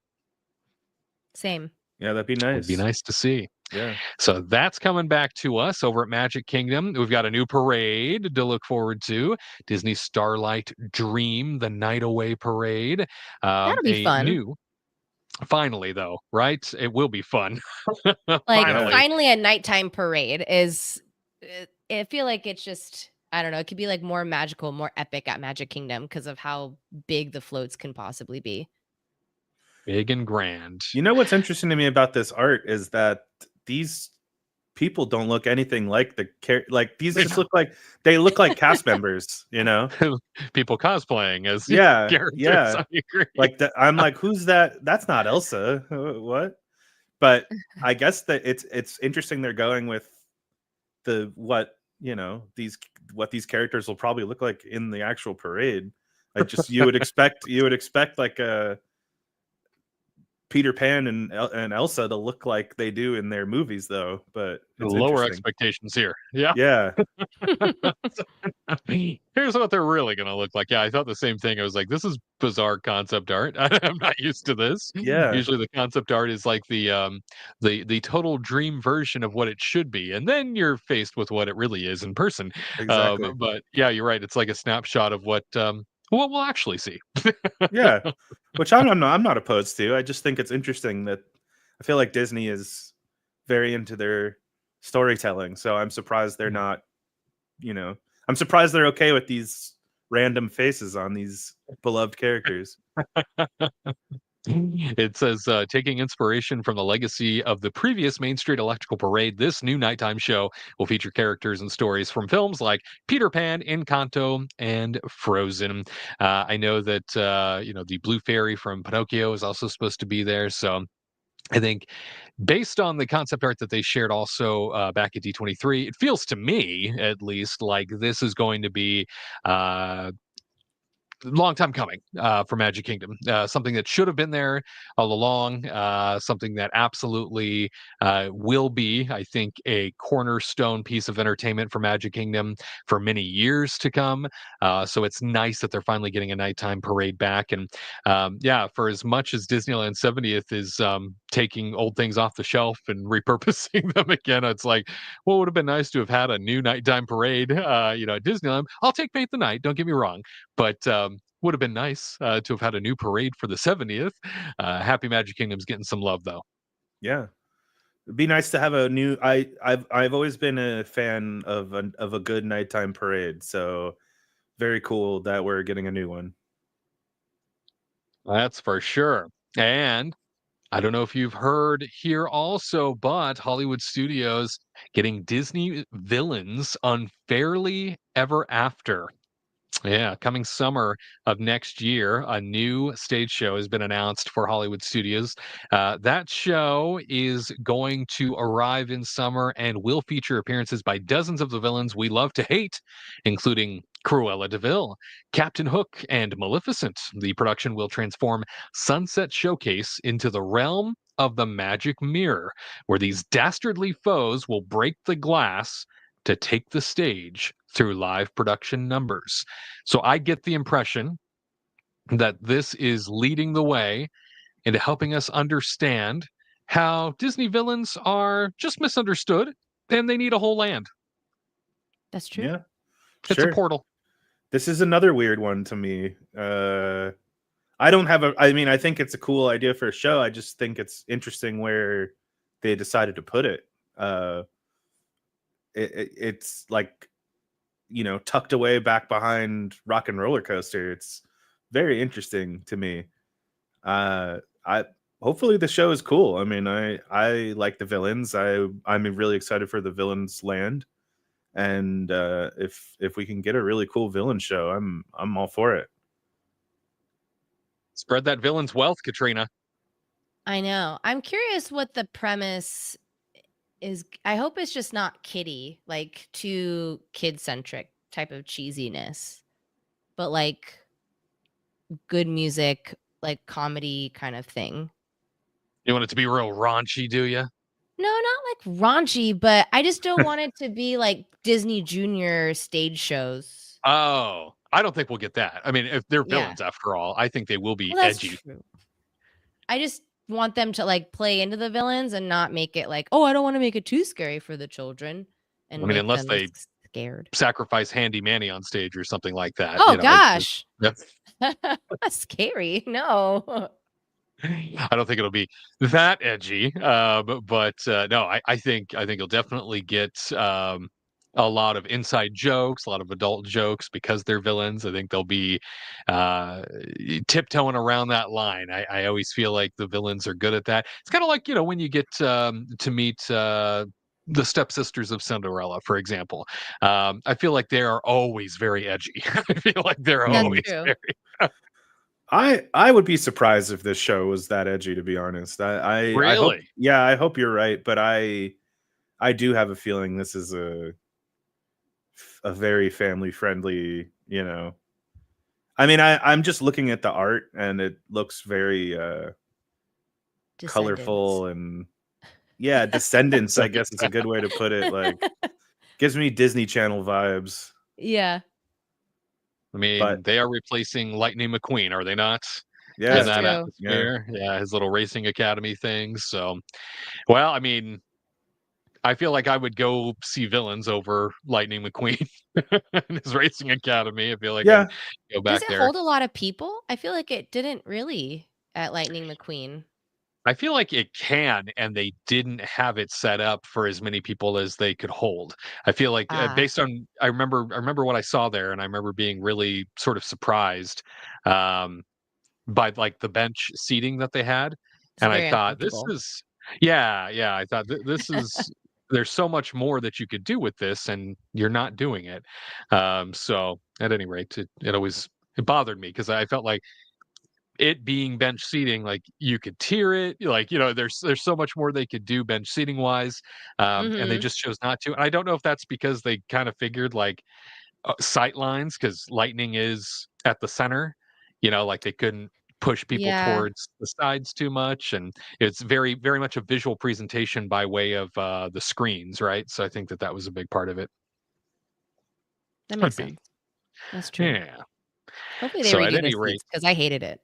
Same. Yeah, that'd be nice. It'd be nice to see. Yeah. So that's coming back to us over at Magic Kingdom. We've got a new parade to look forward to. Disney Starlight Dream, the Night Away Parade. That'll be fun. Finally, though, right? It will be fun. Like finally a nighttime parade is. I feel like it's just, I don't know. It could be like more magical, more epic at Magic Kingdom because of how big the floats can possibly be. Big and grand. You know what's interesting to me about this art is that these people don't look anything like these just look like cast members, people cosplaying as characters. Yeah. I agree. Like I'm like, who's that? That's not Elsa. What? But I guess that it's interesting they're going with what these characters will probably look like in the actual parade. Like just you would expect like a Peter Pan and Elsa to look like they do in their movies, though. But it's lower expectations here. Yeah. Here's what they're really going to look like. Yeah, I thought the same thing. I was like, this is bizarre concept art. I'm not used to this. Yeah. Usually the concept art is like the total dream version of what it should be, and then you're faced with what it really is in person. Exactly. But yeah, you're right. It's like a snapshot of what we'll actually see. Yeah, which I'm not opposed to. I just think it's interesting that I feel like Disney is very into their storytelling. So I'm surprised they're not, I'm surprised they're okay with these random faces on these beloved characters. It says, taking inspiration from the legacy of the previous Main Street Electrical Parade, this new nighttime show will feature characters and stories from films like Peter Pan, Encanto, and Frozen. I know that, the Blue Fairy from Pinocchio is also supposed to be there. So I think based on the concept art that they shared also back at D23, it feels to me, at least, like this is going to be long time coming for Magic Kingdom. Something that should have been there all along. Something that absolutely will be, I think, a cornerstone piece of entertainment for Magic Kingdom for many years to come. So it's nice that they're finally getting a nighttime parade back. And for as much as Disneyland 70th is taking old things off the shelf and repurposing them again, it's like, well, it would have been nice to have had a new nighttime parade, at Disneyland. I'll take Paint the Night, don't get me wrong, but would have been nice to have had a new parade for the 70th. Happy Magic Kingdom's getting some love, though. Yeah, it'd be nice to have a new. I've always been a fan of a good nighttime parade. So very cool that we're getting a new one. That's for sure. And I don't know if you've heard here also, but Hollywood Studios getting Disney villains unfairly ever after. Yeah, coming summer of next year, a new stage show has been announced for Hollywood Studios. That show is going to arrive in summer and will feature appearances by dozens of the villains we love to hate, including Cruella de Vil, Captain Hook, and Maleficent. The production will transform Sunset Showcase into the realm of the magic mirror, where these dastardly foes will break the glass to take the stage through live production numbers. So I get the impression that this is leading the way into helping us understand how Disney villains are just misunderstood and they need a whole land. That's true. Yeah, It's a portal. This is another weird one to me. I don't have I mean, I think it's a cool idea for a show. I just think it's interesting where they decided to put it. It's like, tucked away back behind Rock and Roller Coaster. It's very interesting to me. Hopefully the show is cool. I mean, I like the villains. I'm really excited for the villains land. And if we can get a really cool villain show, I'm all for it. Spread that villain's wealth, Katrina. I know. I'm curious what the premise is. I hope it's just not kiddie, like too kid-centric type of cheesiness, but like good music, like comedy kind of thing. You want it to be real raunchy, do you? No, not like raunchy, but I just don't want it to be like Disney Junior stage shows. Oh, I don't think we'll get that. I mean, if they're villains after all, I think they will be edgy. True. I just want them to like play into the villains and not make it like, oh, I don't want to make it too scary for the children. And I mean, unless they scared sacrifice Handy Manny on stage or something like that. Oh gosh, that's scary. No. I don't think it'll be that edgy, but no, I think you'll definitely get a lot of inside jokes, a lot of adult jokes because they're villains. I think they'll be tiptoeing around that line. I always feel like the villains are good at that. It's kind of like when you get to meet the stepsisters of Cinderella, for example. I feel like they are always very edgy. I feel like they're always very. I would be surprised if this show was that edgy, to be honest. Really? I hope you're right, but I do have a feeling this is a very family friendly, I mean, I'm just looking at the art and it looks very colorful and Descendants, I guess it's a good way to put it. Like, gives me Disney Channel vibes. Yeah. I mean, they are replacing Lightning McQueen, are they not? Yeah, in that atmosphere. Yeah, his little racing academy things. So, well, I mean, I feel like I would go see villains over Lightning McQueen and his racing academy. I feel like I'd go back there. Does it there. hold a lot of people? I feel like it didn't really at Lightning McQueen. I feel like it can, and they didn't have it set up for as many people as they could hold. I feel like based on, I remember what I saw there, and I remember being really sort of surprised by like the bench seating that they had, and I thought this is, I thought this is. There's so much more that you could do with this, and you're not doing it. So at any rate, it bothered me because I felt like it being bench seating, like you could tier it, like there's so much more they could do bench seating wise, and they just chose not to. And I don't know if that's because they kind of figured like sight lines, because Lightning is at the center, like they couldn't push people towards the sides too much, and it's very, very much a visual presentation by way of the screens, right? So I think that was a big part of it. That makes sense. That's true. Yeah. Hopefully they redo this because I hated it.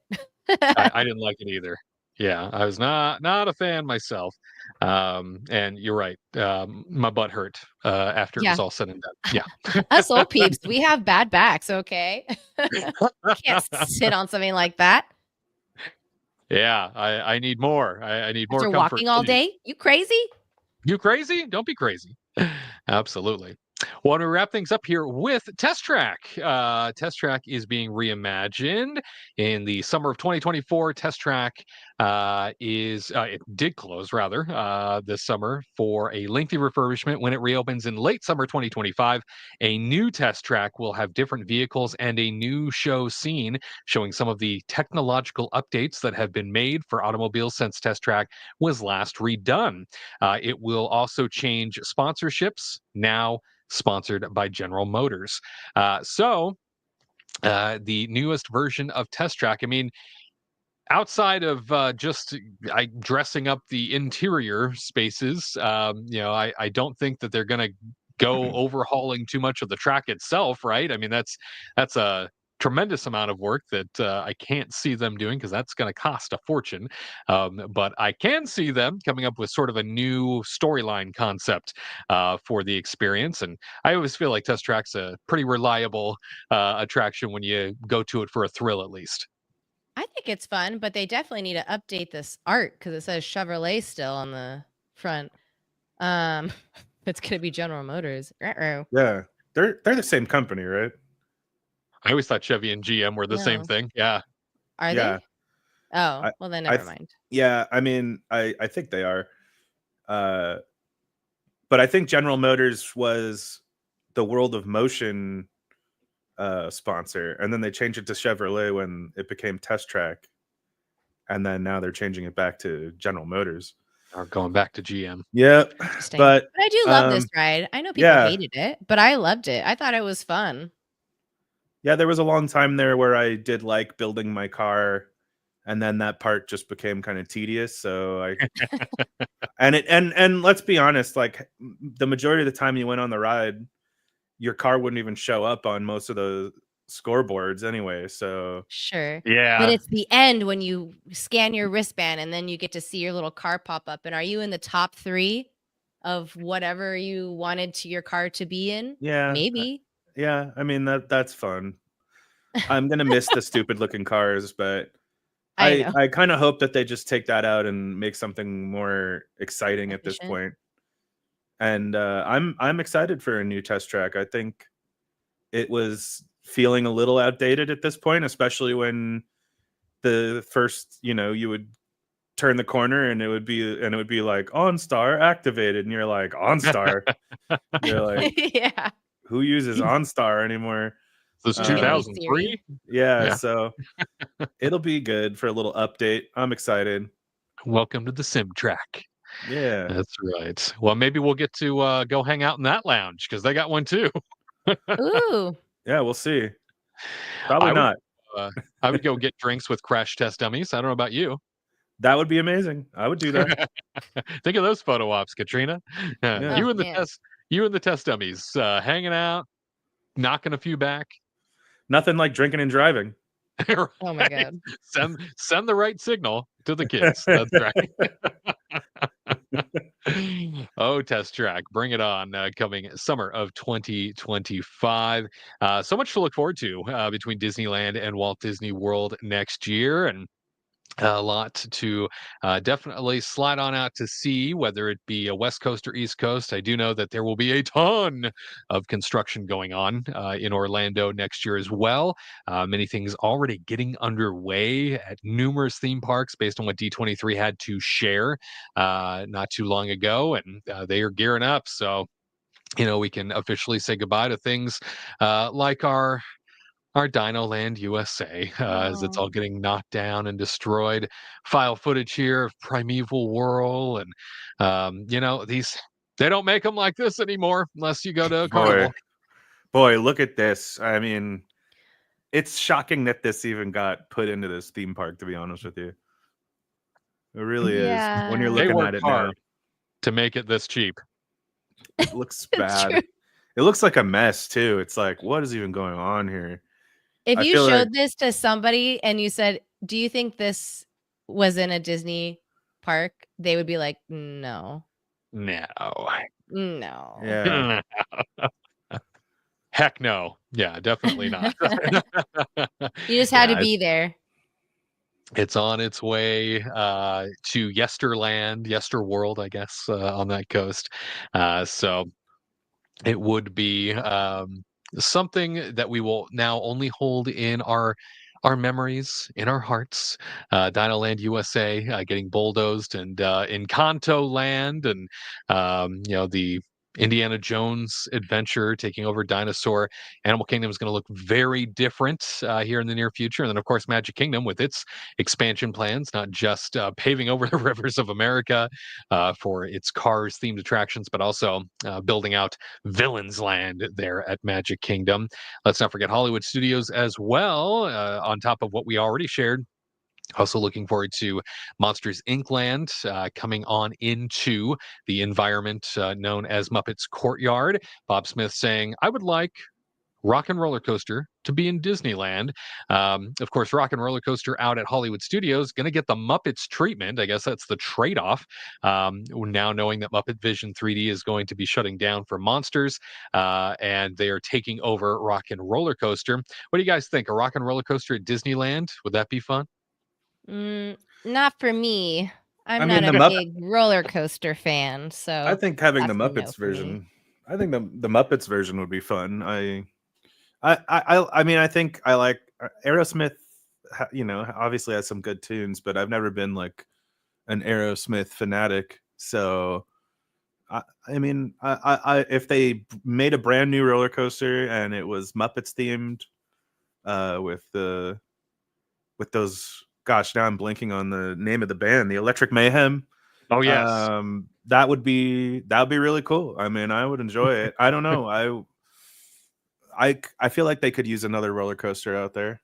I didn't like it either. Yeah, I was not a fan myself. And you're right. My butt hurt after it was all said and done. Yeah. Us old peeps, we have bad backs, okay? Can't sit on something like that. Yeah, I need more. I need more comfort. Walking all day? You crazy? You crazy? Don't be crazy. Absolutely. Want to wrap things up here with Test Track. Test Track is being reimagined in the summer of 2024. Test Track it did close rather this summer for a lengthy refurbishment. When it reopens in late summer 2025, a new Test Track will have different vehicles and a new show scene showing some of the technological updates that have been made for automobiles since Test Track was last redone. It will also change sponsorships, now sponsored by General Motors. The newest version of Test Track, I mean, outside of just dressing up the interior spaces, I don't think that they're going to go overhauling too much of the track itself, right? I mean, that's a tremendous amount of work that I can't see them doing because that's going to cost a fortune. But I can see them coming up with sort of a new storyline concept for the experience. And I always feel like Test Track's a pretty reliable attraction when you go to it for a thrill, at least. I think it's fun, but they definitely need to update this art because it says Chevrolet still on the front. It's gonna be General Motors. Yeah, they're the same company, right? I always thought Chevy and GM were the same thing. Yeah. Are they? Oh, well then never mind. Yeah, I mean, I think they are. But I think General Motors was the World of Motion sponsor, and then they changed it to Chevrolet when it became Test Track, and then now they're changing it back to General Motors. Or going back to GM. Yeah, but I do love this ride. I know people hated it, but I loved it. I thought it was fun. Yeah, there was a long time there where I did like building my car, and then that part just became kind of tedious. So I and let's be honest, like the majority of the time you went on the ride, your car wouldn't even show up on most of the scoreboards anyway. So sure, yeah, but it's the end when you scan your wristband and then you get to see your little car pop up. And are you in the top 3 of whatever you wanted to your car to be in? Yeah, maybe. Yeah, I mean that's fun. I'm gonna miss the stupid looking cars, but I kind of hope that they just take that out and make something more exciting at this point. And I'm excited for a new Test Track. I think it was feeling a little outdated at this point, especially when the first, you would turn the corner and it would be like OnStar activated, and you're like, OnStar. You're like, yeah. Who uses OnStar anymore? This 2003. Yeah, so it'll be good for a little update. I'm excited. Welcome to the Sim Track. Yeah, that's right. Well, maybe we'll get to go hang out in that lounge because they got one too. Ooh. Yeah, we'll see. Probably not. I would go get drinks with crash test dummies. I don't know about you. That would be amazing. I would do that. Think of those photo ops, Katrina. Yeah. You and the test dummies hanging out, knocking a few back. Nothing like drinking and driving. Oh my god! Send the right signal to the kids. That's right. Oh, Test Track, bring it on! Coming summer of 2025. So much to look forward to between Disneyland and Walt Disney World next year, and a lot to definitely slide on out to see, whether it be a West Coast or East Coast. I do know that there will be a ton of construction going on in Orlando next year as well. Many things already getting underway at numerous theme parks based on what D23 had to share not too long ago, and they are gearing up. So, we can officially say goodbye to things like our Dino Land USA, as it's all getting knocked down and destroyed. File footage here of Primeval Whirl, and they don't make them like this anymore unless you go to a carnival. Boy, look at this. I mean, it's shocking that this even got put into this theme park, to be honest with you. It really is. When you're looking at it now, to make it this cheap. It looks bad. It looks like a mess too. It's like, what is even going on here? If you showed this to somebody and you said, do you think this was in a Disney park? They would be like, no. Yeah. Heck no. Yeah, definitely not. You just had to be there. It's on its way to Yesterworld, I guess, on that coast. So it would be something that we will now only hold in our memories, in our hearts. Dinoland USA getting bulldozed, and Encanto Land, and the Indiana Jones adventure taking over Dinosaur. Animal Kingdom is going to look very different here in the near future. And then, of course, Magic Kingdom with its expansion plans, not just paving over the rivers of America for its Cars themed attractions, but also building out Villains Land there at Magic Kingdom. Let's not forget Hollywood Studios as well, on top of what we already shared. Also looking forward to Monsters Inc. Land coming on into the environment known as Muppets Courtyard. Bob Smith saying, I would like Rock and Roller Coaster to be in Disneyland. Of course, Rock and Roller Coaster out at Hollywood Studios going to get the Muppets treatment. I guess that's the trade-off. Now knowing that Muppet Vision 3D is going to be shutting down for Monsters, and they are taking over Rock and Roller Coaster. What do you guys think? A Rock and Roller Coaster at Disneyland? Would that be fun? Not for me. I'm mean, not a big roller coaster fan, so I think having the that's a no Muppets for me. version. I think the Muppets version would be fun. I mean, I think I like Aerosmith. Obviously has some good tunes, but I've never been like an Aerosmith fanatic. So, I mean, if they made a brand new roller coaster and it was Muppets themed, with those. Gosh, now I'm blanking on the name of the band, the Electric Mayhem. Oh yes, that would be really cool. I mean, I would enjoy it. I don't know. I feel like they could use another roller coaster out there.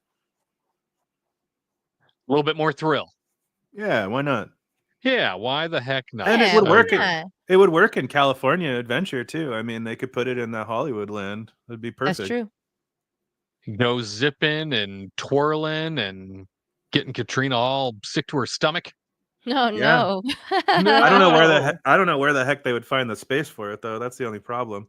A little bit more thrill. Yeah, why not? Yeah, why the heck not? And it would work. Yeah. It would work in California Adventure too. I mean, they could put it in the Hollywood land. It'd be perfect. That's true. Go zipping and twirling and getting Katrina all sick to her stomach. No, Yeah. no. I don't know where the heck they would find the space for it though. That's the only problem.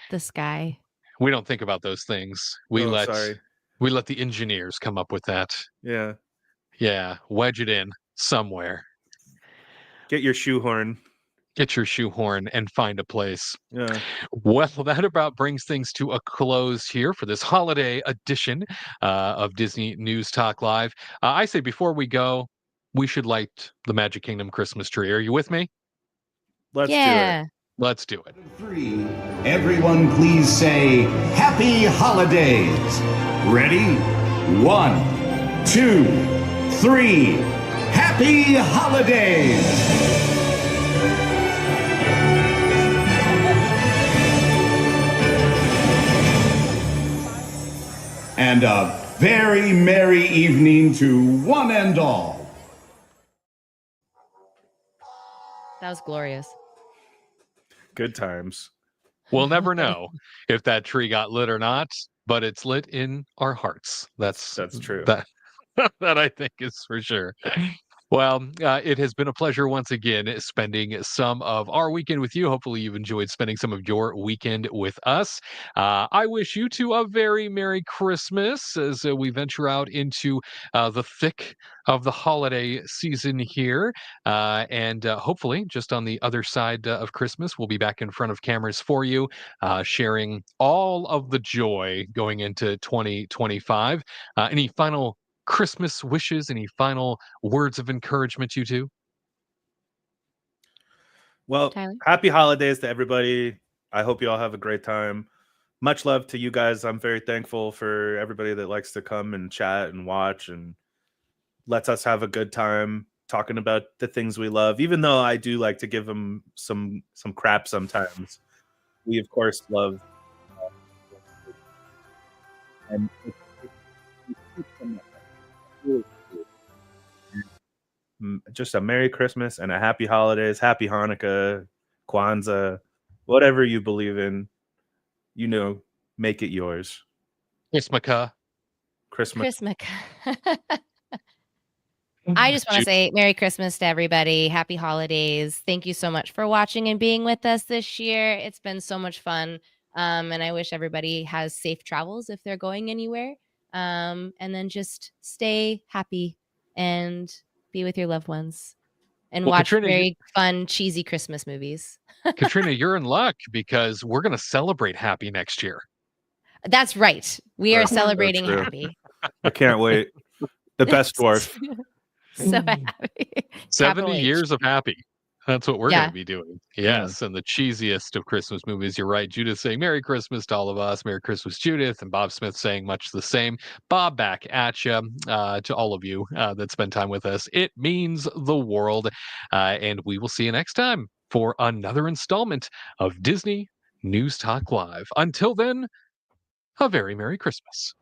The sky. We don't think about those things. We let the engineers come up with that. Yeah. Yeah, wedge it in somewhere. Get your shoehorn. Get your shoehorn and find a place. Yeah. Well, that about brings things to a close here for this holiday edition of Disney News Talk Live. I say before we go, we should light the Magic Kingdom Christmas tree. Are you with me? Let's do it. Let's do it. 3. Everyone please say Happy Holidays. Ready? 1, 2, 3. Happy Holidays. And a very merry evening to one and all. That was glorious. Good times. We'll never know if that tree got lit or not, but it's lit in our hearts. That's true. That I think is for sure. Well, it has been a pleasure once again spending some of our weekend with you. Hopefully you've enjoyed spending some of your weekend with us. I wish you two a very Merry Christmas as we venture out into the thick of the holiday season here. And hopefully just on the other side of Christmas, we'll be back in front of cameras for you, sharing all of the joy going into 2025. Any final Christmas wishes? Any final words of encouragement, you two? Well, Tyler? Happy holidays to everybody. I hope you all have a great time. Much love to you guys. I'm very thankful for everybody that likes to come and chat and watch and lets us have a good time talking about the things we love, even though I do like to give them some crap sometimes. We, of course, love and just a Merry Christmas and a Happy Holidays, Happy Hanukkah, Kwanzaa, whatever you believe in, make it yours. Christmas. I just want to say Merry Christmas to everybody. Happy holidays. Thank you so much for watching and being with us this year. It's been so much fun. And I wish everybody has safe travels if they're going anywhere. And then just stay happy and be with your loved ones. and Well, watch Katrina, very fun, cheesy Christmas movies. Katrina, you're in luck because we're going to celebrate Happy next year. That's right. We are That's so celebrating true. Happy. I can't wait. The best dwarf. So happy. 70 H. years of Happy. That's what we're Yeah. going to be doing. Yes, and the cheesiest of Christmas movies. You're right. Judith saying Merry Christmas to all of us. Merry Christmas, Judith. And Bob Smith saying much the same. Bob, back at you to all of you that spend time with us. It means the world. And we will see you next time for another installment of Disney News Talk Live. Until then, a very Merry Christmas.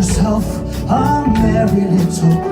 yourself a merry little